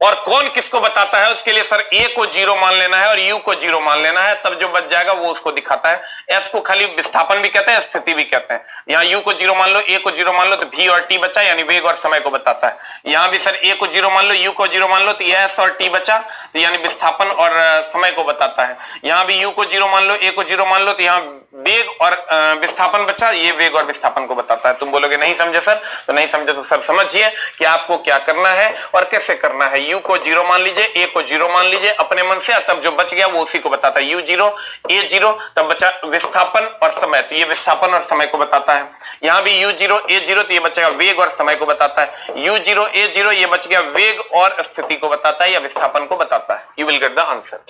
और कौन किसको बताता है, उसके लिए सर a को 0 मान लेना है और u को 0 मान लेना है, तब जो बच जाएगा वो उसको दिखाता है। s को खाली विस्थापन भी कहते हैं, स्थिति भी कहते हैं। यहाँ u को 0 मान लो, a को 0 मान लो, तो v और t बचा, यानी वेग और समय को बताता है। यहाँ भी सर a को 0 मान लो, u को 0 मान लो, तो ये s और t बचा, तो यानी विस्थापन और समय को बताता है। यहाँ भी u को 0 मान लो, a को 0 मान लो, तो यहाँ वेग और विस्थापन बचा, ये वेग और विस्थापन को बताता है। तुम बोलोगे नहीं समझे सर, तो नहीं समझे तो सर समझिए कि आपको क्या करना है और कैसे करना है। u को 0 मान लीजिए, a को 0 मान लीजिए अपने मन से, तब जो बच गया वो उसी को बताता है। u 0, a 0, तब बचा विस्थापन और समय, तो ये विस्थापन और समय को बताता है। यहाँ भी u 0, a 0, तो ये बचेगा वेग और समय को बताता है। u 0, a 0, ये बच गया वेग और स्थिति को बताता है या विस्थापन को बताता है। You will get the answer.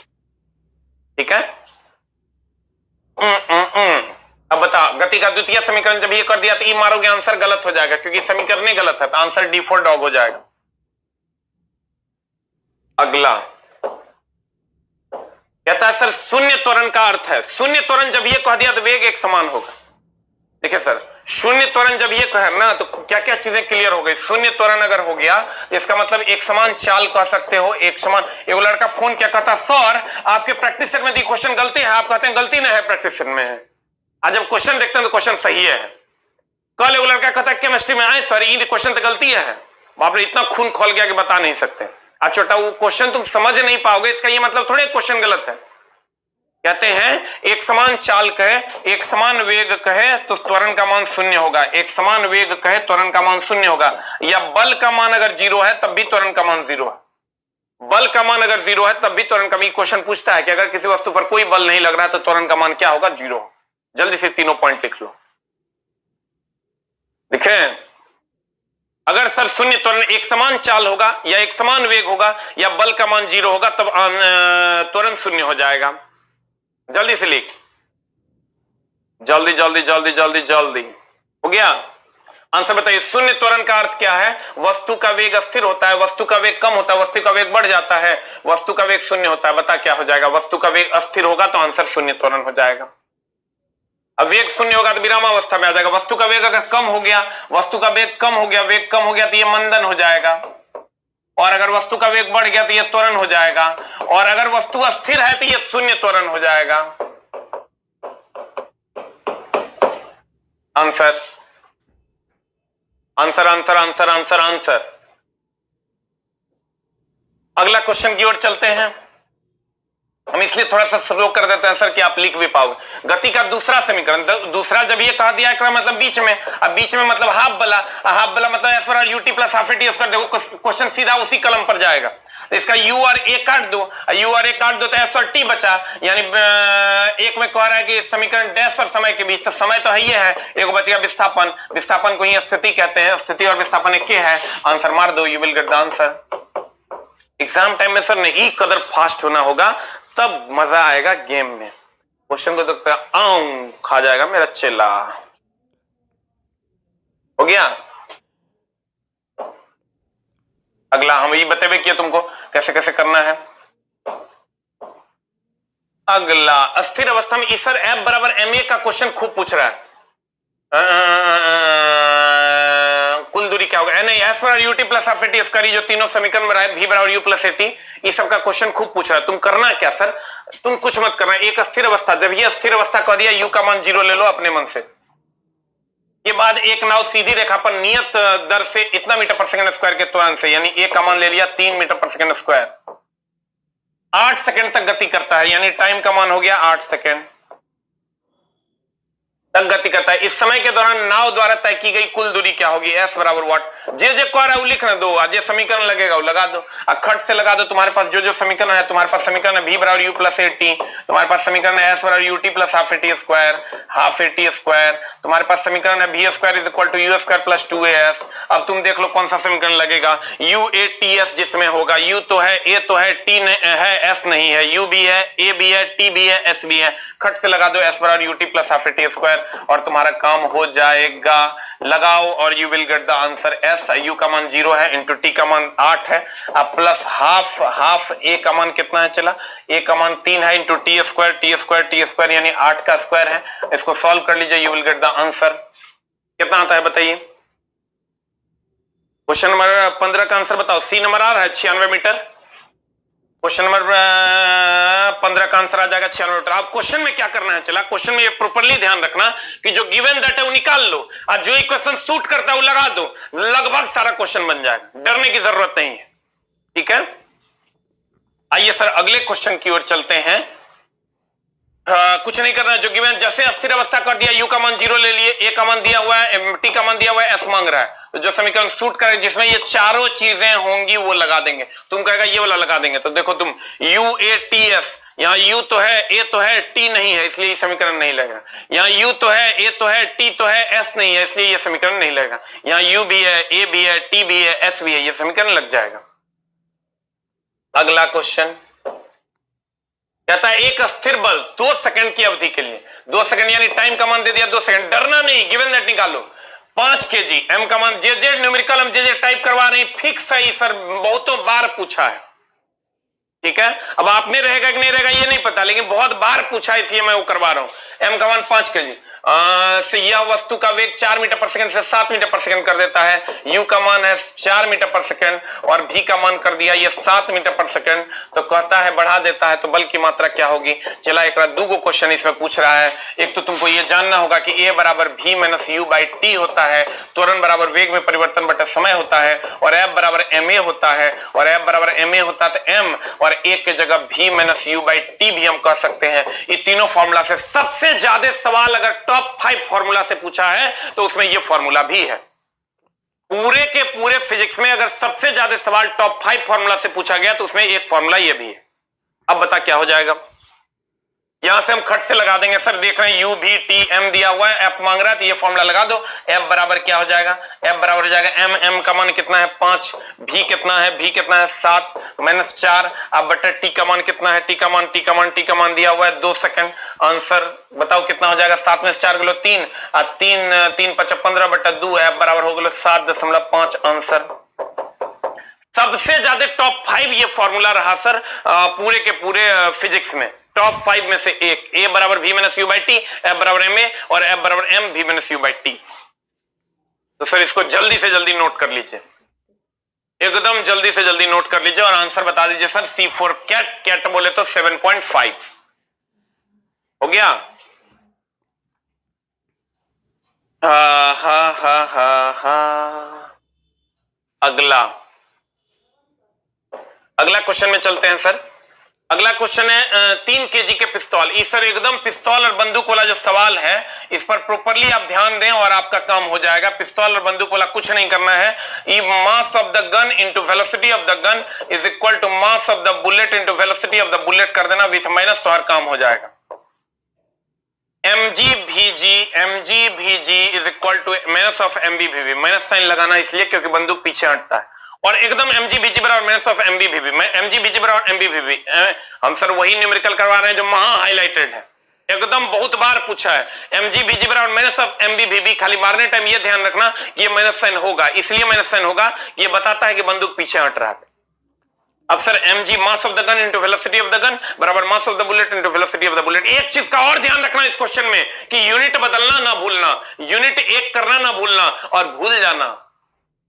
ठीक है। अब बता, गति का द्वितीय समीकरण जब ये कर दिया तो ई मारोगे, आंसर गलत हो जाएगा, क्योंकि समीकरण ही गलत है, तो आंसर डी फॉर डॉग हो जाएगा। अगला कहता है सर शून्य त्वरण का अर्थ है, शून्य त्वरण जब ये कह दिया तो वेग एक समान होगा। देखिए सर, शून्य त्वरण जब ये कहे ना, तो क्या क्या चीजें क्लियर हो गई। शून्य त्वरण अगर हो गया तो इसका मतलब एक समान चाल कह सकते हो, एक समान। एक लड़का फोन क्या कहता, सर आपके प्रैक्टिस सेट में दी क्वेश्चन गलती है, आप कहते हैं गलती नहीं है, प्रैक्टिस सेट में है। आज जब क्वेश्चन देखते हैं तो क्वेश्चन सही है। कल एक लड़का कहता है केमिस्ट्री में आए सर ये क्वेश्चन तो गलती है, बाप रे इतना खून खोल गया कि बता नहीं सकते। आज छोटा वो क्वेश्चन तुम समझ नहीं पाओगे, इसका ये मतलब थोड़े क्वेश्चन गलत है। कहते हैं एक समान चाल कहे, एक समान वेग कहे तो त्वरण का मान शून्य होगा, एक समान वेग कहे त्वरण का मान शून्य होगा। या बल का मान अगर 0 है तब भी त्वरण का मान 0 है। बल का मान अगर 0 है तब भी त्वरण का मान। क्वेश्चन पूछता है कि अगर किसी वस्तु पर कोई बल नहीं लग रहा है तो त्वरण का मान क्या होगा, 0। जल्दी से तीनों पॉइंट लिख लो। देखें अगर सर शून्य त्वरण एक समान चाल होगा या एक समान वेग होगा या बल का मान 0 होगा तब त्वरण शून्य हो जाएगा। जल्दी से लिख, जल्दी जल्दी जल्दी जल्दी जल्दी। हो गया? आंसर बताइए। शून्य त्वरण का अर्थ क्या है? वस्तु का वेग स्थिर होता है, वस्तु का वेग कम होता है, वस्तु का वेग बढ़ जाता है, वस्तु का वेग शून्य होता है। बता क्या हो जाएगा? वस्तु का वेग अस्थिर होगा तो आंसर शून्य त्वरण हो जाएगा। अब वेग शून्य होगा तो विरामावस्था में आ जाएगा। वस्तु का वेग अगर कम हो गया, वस्तु का वेग कम हो गया, वेग कम हो गया तो ये मंदन हो जाएगा। और अगर वस्तु का वेग बढ़ गया तो ये त्वरण हो जाएगा। और अगर वस्तु अस्थिर है तो ये शून्य त्वरण हो जाएगा। Answer answer answer answer answer answer. अगला क्वेश्चन की ओर चलते हैं। हम इसलिए थोड़ा सा स्लो कर देते हैं सर कि आप लिख भी पाओगे। गति का दूसरा समीकरण, दूसरा जब ये कह दिया है मतलब बीच में, अब बीच में मतलब हाफ बला, हाफ बला मतलब एस पर UT plus half T square. देखो क्वेश्चन सीधा उसी कलम पर जाएगा। तो इसका यू और ए काट दो, यू और ए काट दो तो एस और टी बचा। यानी एक में कह रहा है कि समीकरण डैश और समय के बीच, तो समय तो है ही है, एक बच गया विस्थापन। विस्थापन को ही स्थिति कहते हैं, स्थिति और विस्थापन एक ही है। आंसर मार दो, you will get the answer. Exam time में सर नहीं कदर फास्ट होना होगा तब मजा आएगा गेम में। क्वेश्चन को देखते आऊं खा जाएगा मेरा चेला। हो गया? अगला हम ये बतेबे किया तुमको कैसे कैसे करना है। अगला अस्थिर अवस्था में सर एफ बराबर एम ए का क्वेश्चन खूब पूछ रहा है। कुल दूरी क्या होगा? नहीं, एस बराबर UT plus half T square, जो तीनों समीकरण में वी बराबर यू प्लस एटी, ये सब का क्वेश्चन खूब पूछ रहा है। तुम करना क्या सर? तुम कुछ मत करना। एक अस्थिर अवस्था, जब ये अस्थिर अवस्था कह दिया यू का मान 0 ले लो अपने मन से। के बाद एक नाव सीधी रेखा पर नियत दर से इतना मीटर पर सेकंड स्क्वायर के त्वरण से, यानी ए का मान ले लिया 3 मीटर पर सेकंड स्क्वायर, 8 सेकंड तक गति करता है, यानी टाइम का मान हो गया 8 सेकंड तक गति करता है। इस समय के दौरान नाव द्वारा तय की गई कुल दूरी क्या होगी? एस बराबर व्हाट? जे कह रहा है वो लिखना दो, जे समीकरण लगेगा वो लगा दो, खट से लगा दो। तुम्हारे पास जो समीकरण है, तुम्हारे पास समीकरण है v बराबर u प्लस ए टी, तुम्हारे पास समीकरण है s बराबर u t plus half a t square, half a t square, तुम्हारे पास समीकरण है v square is equal to u square plus 2as। अब तुम देख लो कौन सा समीकरण लगेगा। u a t s जिसमें होगा u तो है, a तो है, t है, s नहीं है, u भी है, a भी है, t भी है, s भी है। खट से लगा दो s बराबर u t plus half a t square और तुम्हारा काम हो जाएगा। लगाओ और you will get the answer. S U का मान 0 है, इंटू टी का मान 8 है, अब प्लस हाफ ए का मान कितना है? चला ए का मान 3 है, इंटू टी स्क्वायर यानी 8 का स्क्वायर है। इसको सॉल्व कर लीजिए, you will get the answer. कितना आता है बताइए? क्वेश्चन नंबर 15 का आंसर बताओ। सी नंबर आ रहा है 96 मीटर। क्वेश्चन नंबर 15 का आंसर आ जाएगा 96 मीटर। अब क्वेश्चन में क्या करना है? चला क्वेश्चन में ये प्रॉपर्ली ध्यान रखना कि जो गिवन दैट है वो निकाल लो और जो इक्वेशन सूट करता है वो लगा दो, लगभग सारा क्वेश्चन बन जाएगा, डरने की जरूरत नहीं है। ठीक है, आइए सर अगले क्वेश्चन की ओर चलते हैं। कुछ नहीं करना है, जो गिवन जैसे अस्थिर अवस्था कर दिया, यू का मान 0 ले लिए, ए का मान दिया हुआ है, टी का मान दिया हुआ है, एस मांग रहा है, तो जो समीकरण सूट करे जिसमें ये चारों चीजें होंगी वो लगा देंगे। तुम कहेगा ये वाला लगा देंगे, तो देखो तुम यू ए टी एस, यहाँ यू तो है, ए तो है, टी नहीं है, इसलिए ये समीकरण नहीं लगेगा। यहाँ यू तो है, ए तो है, टी तो है, एस नहीं है, इसलिए ये समीकरण नहीं लगेगा। यहाँ यू भी है, ए भी है, टी भी है, एस भी है, ये समीकरण लग जाएगा। अगला क्वेश्चन कहता है एक स्थिर बल 2 सेकंड की अवधि के लिए, 2 सेकंड यानी टाइम का मान दे दिया 2 सेकंड, डरना नहीं, गिवन दैट निकालो। 5 केजी, एम का मान जे न्यूमेरिकल हम जे टाइप करवा रहे हैं, फिक्स है सर, बहुतों बार पूछा है। ठीक है, अब आप में रहेगा कि नहीं रहेगा ये नहीं पता, लेकिन बहुत बार पूछा है इसलिए मैं वो करवा रहा हूं। एम का मान 5 केजी से यह वस्तु का वेग 4 मीटर पर सेकंड से 7 मीटर पर सेकंड कर देता है। यू का मान है 4 मीटर पर सेकंड और भी का मान कर दिया ये 7 मीटर पर सेकंड, तो कहता है बढ़ा देता है तो बल की मात्रा क्या होगी। चला एक दो क्वेश्चन इसमें पूछ रहा है। एक तो तुमको ये जानना होगा कि ए बराबर भी माइनस यू बाई टी होता है, त्वरण बराबर वेग में परिवर्तन बटा समय होता है, और एफ बराबर एम ए होता है, और एफ बराबर एम ए होता है तो एम और ए के जगह भी माइनस यू बाई टी भी हम कह सकते हैं। ये तीनों फॉर्मूला से सबसे ज्यादा सवाल अगर टॉप 5 फॉर्मूला से पूछा है तो उसमें ये फॉर्मूला भी है। पूरे के पूरे फिजिक्स में अगर सबसे ज्यादा सवाल टॉप 5 फॉर्मूला से पूछा गया तो उसमें एक फॉर्मूला ये भी है। अब बता क्या हो जाएगा? यहां से हम खट से लगा देंगे सर, देख रहे हैं यू भी टी एम दिया हुआ है, एफ मांग रहा है तो ये फॉर्मूला लगा दो। एफ बराबर क्या हो जाएगा, एफ बराबर हो जाएगा एम, एम का मान कितना है 5, भी कितना है, भी कितना है 7 -4, अब बटा टी का मान कितना है, टी का मान दिया हुआ है 2 सेकंड। आंसर बताओ कितना हो जाएगा, 7 में से 4 गलो 3, 3 5 15 बटा 2, एफ बराबर हो गया 7.5 आंसर। सबसे ज्यादा टॉप 5 ये फॉर्मूला रहा सर पूरे के पूरे फिजिक्स में, टॉप 5 में से एक। ए बराबर भी minus you by T, F बराबर एम ए और एफ बराबर एम भी माइनस यू बाई टी। तो सर इसको जल्दी से जल्दी नोट कर लीजिए, एकदम जल्दी से जल्दी नोट कर लीजिए और आंसर बता दीजिए सर। C4 कैट, कैट बोले तो 7.5 हो गया। अगला क्वेश्चन में चलते हैं सर। अगला क्वेश्चन है 3 केजी के पिस्तौल। इस सर एकदम पिस्तौल और बंदूक वाला जो सवाल है इस पर प्रॉपरली आप ध्यान दें और आपका काम हो जाएगा। पिस्तौल और बंदूक वाला कुछ नहीं करना है। Mass of the gun into velocity of the gun is equal to mass of the bullet into velocity of the bullet कर देना विथ माइनस, तो हर काम हो जाएगा। mg vg is equal to minus of mb vb, minus sign लगाना इसलिए क्योंकि बंदूक पीछे हटता है। और एकदम mg vg बराबर minus of mb vb, mg vg बराबर mb vb। हम सर वही न्यूमेरिकल करवा रहे हैं जो महा हाईलाइटेड है, एकदम बहुत बार पूछा है। mg vg बराबर माइनस ऑफ mb vb, खाली मारने टाइम ये ध्यान रखना कि ये माइनस साइन होगा, इसलिए माइनस साइन होगा, ये बताता है कि बंदूक पीछे हट रहा है। अब sir mg mass of the gun into velocity of the gun बराबर mass of the bullet into velocity of the bullet. एक चीज का और ध्यान रखना इस क्वेश्चन में कि यूनिट बदलना ना भूलना, यूनिट एक करना ना भूलना और भूल जाना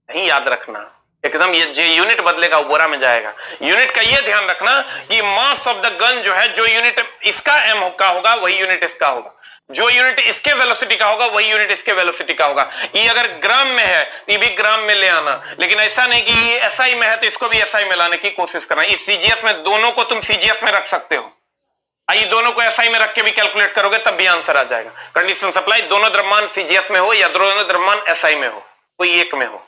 नहीं याद रखना। एकदम ये जो यूनिट बदलेगा वो बोरा में जाएगा। यूनिट का ये ध्यान रखना कि मास ऑफ द गन जो है, जो यूनिट इसका m का होगा वही यूनिट इसका होगा, जो यूनिट इसके वेलोसिटी का होगा वही यूनिट इसके वेलोसिटी का होगा। ये अगर ग्राम में है तो ये भी ग्राम में ले आना, लेकिन ऐसा नहीं कि ये एसआई में है तो इसको भी एसआई में लाने की कोशिश करना। इस सीजीएस में दोनों को तुम सीजीएस में रख सकते हो, आइए दोनों को एसआई में रख के भी कैलकुलेट करोगे तब भी आंसर आ जाएगा। कंडीशन सप्लाई दोनों द्रव्यमान सीजीएस में हो या दोनों द्रव्यमान एसआई में हो, कोई एक में हो।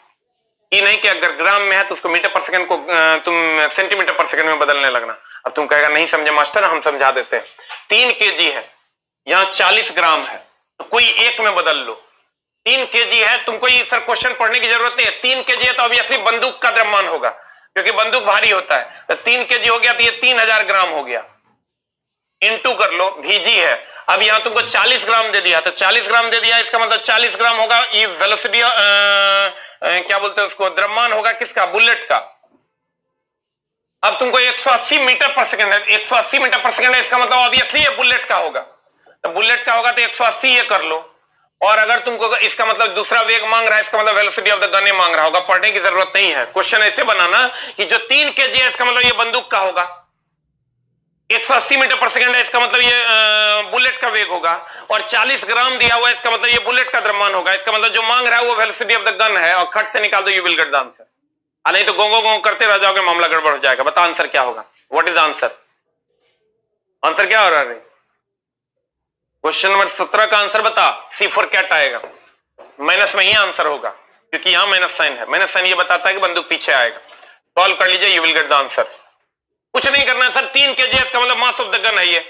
ये नहीं कि अगर ग्राम में है तो उसको मीटर पर सेकंड को तुम सेंटीमीटर पर सेकंड में बदलने लगना। अब तुम कहेगा नहीं समझे मास्टर, हम समझा देते हैं। 3 केजी है, यहां 40 ग्राम है, तो कोई एक में बदल लो। 3 केजी है, तुमको ये सर क्वेश्चन पढ़ने की जरूरत नहीं है। 3 केजी है तो ऑब्वियसली बंदूक का द्रव्यमान होगा क्योंकि बंदूक भारी होता है। तो 3 केजी हो गया तो ये 3000 ग्राम हो गया, इनटू कर लो। भीजी है, अब यहां तुमको 40 ग्राम दे दिया तो 40 ग्राम दे दिया, इसका मतलब 40 ग्राम होगा। ये वेलोसिटी क्या बोलते हैं उसको, द्रव्यमान होगा किसका, बुलेट का। अब तुमको 180 मीटर पर सेकंड है, 180 मीटर पर सेकंड है, इसका मतलब ऑब्वियसली ये बुलेट का होगा। तो बुलेट का होगा तो 180 ये कर लो। और अगर तुमको इसका मतलब दूसरा वेग मांग रहा है, इसका मतलब वेलोसिटी ऑफ द गन मांग रहा होगा। पढ़ने की जरूरत नहीं है, क्वेश्चन ऐसे बनाना कि जो 3 केजी है इसका मतलब ये बंदूक का होगा, 180 मीटर पर सेकंड है इसका मतलब ये बुलेट का वेग होगा, और 40 ग्राम दिया हुआ है इसका मतलब ये बुलेट का द्रव्यमान होगा। इसका मतलब जो मांग रहा है वो वेलोसिटी ऑफ द गन है, और खट से निकाल दो, you will get the answer. नहीं तो गोंगो गोंगो करते रह जाओगे, मामला गड़बड़ हो जाएगा। बता आंसर क्या होगा, व्हाट इज आंसर, आंसर क्या हो रहा है? क्वेश्चन नंबर 17 का आंसर बता। C4 कैट आएगा, माइनस में ही आंसर होगा क्योंकि यहां माइनस साइन है। माइनस साइन ये बताता है कि बंदूक पीछे आएगा। सॉल्व कर लीजिए, you will get the answer. कुछ नहीं करना है सर। 3 केजी है इसका मतलब मास ऑफ द गन है ये,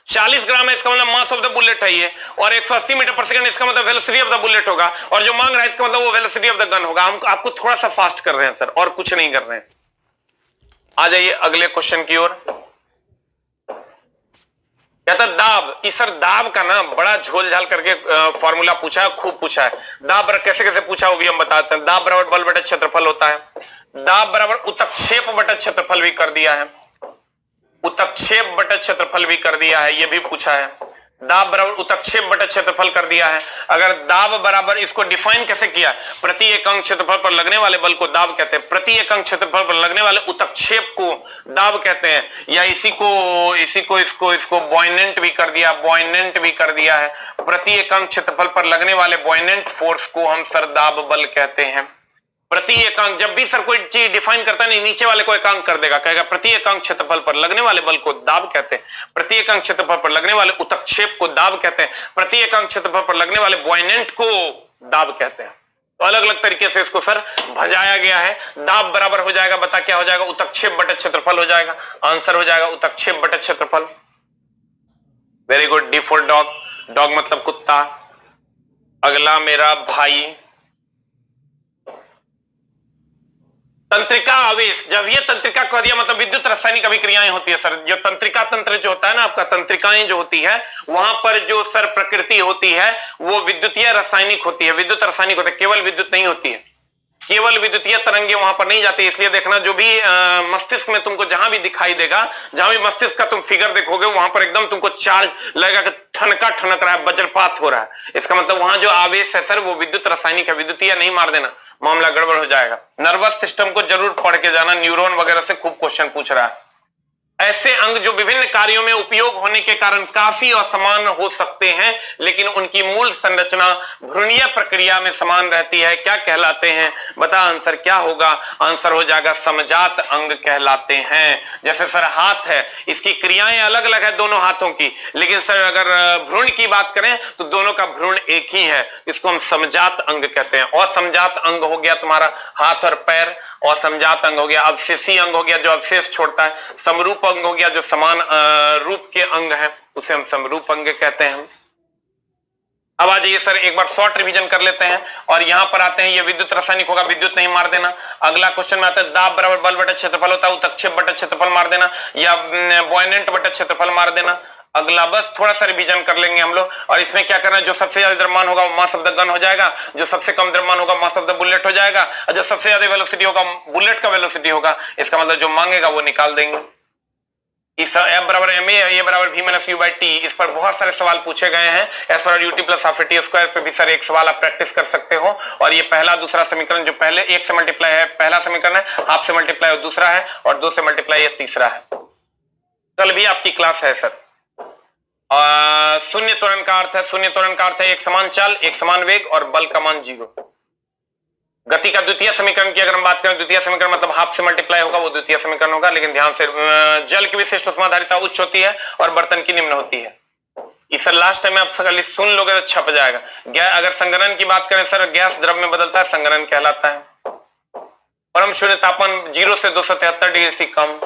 40 ग्राम है इसका मतलब मास ऑफ द बुलेट है ये, और 180 मीटर पर सेकंड इसका मतलब वेलोसिटी ऑफ द बुलेट होगा, और जो मांग रहा है इसका मतलब वो वेलोसिटी ऑफ द गन होगा। हम आपको थोड़ा सा फास्ट कर रहे हैं सर, और कुछ नहीं कर रहे हैं। आ जाइए अगले क्वेश्चन की ओर। कहता दाब, इस सर दाब का ना बड़ा झोल झाल करके फॉर्मूला पूछा है, खूब पूछा है। दाब कैसे कैसे पूछा वो भी हम बताते हैं। दाब बराबर बल बटा क्षेत्रफल होता है। दाब बराबर उत्क्षेप बटा क्षेत्रफल भी कर दिया है, उत्क्षेप बटा क्षेत्रफल भी कर दिया है, ये भी पूछा है। दाब बराबर उत्क्षेप बटा क्षेत्रफल कर दिया है। अगर दाब बराबर, इसको डिफाइन कैसे किया, प्रति एकांक क्षेत्रफल पर लगने वाले बल को दाब कहते हैं, प्रति एकांक क्षेत्रफल पर लगने वाले उत्क्षेप को दाब कहते हैं, या इसको बॉयनेंट भी कर दिया, बॉयनेंट भी कर दिया है। प्रति एकांक क्षेत्रफल पर लगने वाले बॉयनेंट फोर्स को हम सर दाब बल कहते हैं। प्रति एकांक, जब भी सर कोई चीज डिफाइन करता नहीं, नीचे वाले को एकांक कर देगा, कहेगा प्रति एकांक क्षेत्रफल पर लगने वाले बल को दाब कहते हैं, प्रति एकांक क्षेत्रफल पर लगने वाले उत्क्षेप को दाब कहते हैं, प्रति एकांक क्षेत्रफल पर लगने वाले बॉयनेंट को दाब कहते हैं। तो अलग अलग तरीके से इसको सर भजाया गया है। दाब बराबर हो जाएगा, बता क्या हो जाएगा, उत्क्षेप बटे क्षेत्रफल हो जाएगा। आंसर हो जाएगा उत्क्षेप बटे क्षेत्रफल। Very good, D for dog, dog मतलब कुत्ता। अगला मेरा भाई, तंत्रिका आवेश। जब ये तंत्रिका कह दिया मतलब विद्युत रासायनिक अभिक्रियाएं होती है सर। जो तंत्रिका तंत्र जो होता है ना आपका, तंत्रिकाएं जो होती है वहां पर जो सर प्रकृति होती है वो विद्युतीय रासायनिक होती है, विद्युत रासायनिक होती है, केवल विद्युत नहीं होती है, केवल विद्युतीय तरंगे वहां पर नहीं जाती। इसलिए देखना जो भी मस्तिष्क में तुमको जहां भी दिखाई देगा, जहां भी मस्तिष्क का तुम फिगर देखोगे वहां पर एकदम तुमको चार्ज लगेगा कि ठनका ठनक रहा है, वज्रपात हो रहा है। इसका मतलब वहां जो आवेश है सर वो विद्युत रासायनिक है, विद्युतीय नहीं मार देना, मामला गड़बड़ हो जाएगा। नर्वस सिस्टम को जरूर पढ़ के जाना, न्यूरॉन वगैरह से खूब क्वेश्चन पूछ रहा है। ऐसे अंग जो विभिन्न कार्यों में उपयोग होने के कारण काफी असमान हो सकते हैं लेकिन उनकी मूल संरचना भ्रूणीय प्रक्रिया में समान रहती है, क्या कहलाते हैं? बता आंसर क्या होगा? आंसर हो जाएगा समजात अंग कहलाते हैं। जैसे सर हाथ है, इसकी क्रियाएं अलग अलग है दोनों हाथों की, लेकिन सर अगर भ्रूण की बात करें तो दोनों का भ्रूण एक ही है, इसको हम समजात अंग कहते हैं। और समजात अंग हो गया तुम्हारा हाथ और पैर, और समजात अंग हो गया अवशेषी अंग हो गया जो अवशेष छोड़ता है, समरूप अंग हो गया जो समान रूप के अंग है, उसे हम समरूप अंग कहते हैं। अब आ जाइए सर एक बार शॉर्ट रिवीजन कर लेते हैं और यहां पर आते हैं, ये विद्युत रासायनिक होगा, विद्युत नहीं मार देना। अगला क्वेश्चन में आता है दाब बराबर बल बटा क्षेत्रफल होता है, उत्क्षेप बटा क्षेत्रफल मार देना या बॉयनेंट बटा क्षेत्रफल मार देना। अगला बस थोड़ा सा रिवीजन कर लेंगे हम लोग, और इसमें क्या करना है, जो सबसे ज्यादा द्रव्यमान होगा वो मास ऑफ द गन हो जाएगा, जो सबसे कम द्रव्यमान होगा मास ऑफ द बुलेट हो जाएगा, और जो सबसे ज्यादा वेलोसिटी होगा बुलेट का वेलोसिटी होगा। इसका मतलब जो मांगेगा वो निकाल देंगे। इस F बराबर ma, A बराबर v minus u by T, इस पर बहुत सारे सवाल पूछे गए हैं। S बराबर ut plus half T square पे भी सर एक सवाल आप प्रैक्टिस कर सकते हो। और ये पहला दूसरा समीकरण जो पहले एक से मल्टीप्लाई है पहला समीकरण है, हाफ से मल्टीप्लाई दूसरा है, और दो से मल्टीप्लाई ये तीसरा है। कल भी आपकी क्लास है सर। शून्य त्वरण का अर्थ है, शून्य त्वरण का अर्थ है एक समान चाल, एक समान वेग और बल का मान 0। गति का द्वितीय समीकरण की अगर हम बात करें, द्वितीय समीकरण मतलब हाफ से मल्टीप्लाई होगा वो द्वितीय समीकरण होगा, लेकिन ध्यान से जल की विशिष्ट उष्माधारिता उच्च होती है और बर्तन की निम्न होती है। इस लास्ट टाइम आप सर सुन लोगे तो छप जाएगा। अगर संघनन की बात करें सर, गैस द्रव में बदलता है, संघनन कहलाता है। परम शून्य तापमान 0 से 273 डिग्री से कम।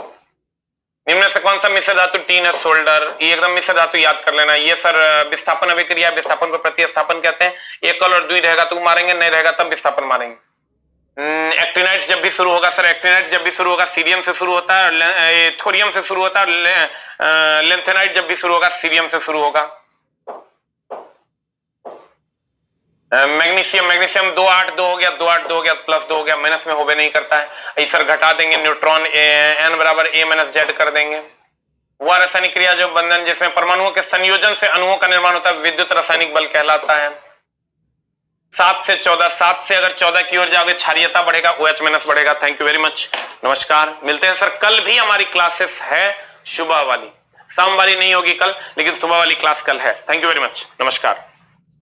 निम्न से कौन सा मिश्र धातु टीन है? सोल्डर। ये एकदम मिश्र धातु याद कर लेना। ये सर विस्थापन अभिक्रिया, विस्थापन को प्रतिस्थापन कहते हैं। एकल और द्वि रहेगा तो मारेंगे, नहीं रहेगा तब विस्थापन मारेंगे। एक्टिनाइट जब भी शुरू होगा सर, एक्टिनाइट जब भी शुरू होगा सीरियम से शुरू होता है, थोरियम से शुरू होता है। लेंथेनाइट जब भी शुरू होगा सीरियम से शुरू होगा। मैग्नीशियम, मैग्नीशियम 282 हो गया, 282 हो गया, प्लस 2 हो गया, माइनस में होबे नहीं करता है। इस सर घटा देंगे, न्यूट्रॉन n बराबर a माइनस जेड कर देंगे। वह रासायनिक क्रिया जो बंधन जिसमें परमाणुओं के संयोजन से अणुओं का निर्माण होता है विद्युत रासायनिक बल कहलाता है। 7 से 14, 7 से अगर 14 की ओर जाओगे क्षारीयता बढ़ेगा, OH माइनस बढ़ेगा। थैंक यू वेरी मच, नमस्कार। मिलते हैं सर, कल भी हमारी क्लासेस है सुबह वाली, शाम वाली नहीं होगी कल, लेकिन सुबह वाली क्लास कल है। थैंक यू वेरी मच, नमस्कार।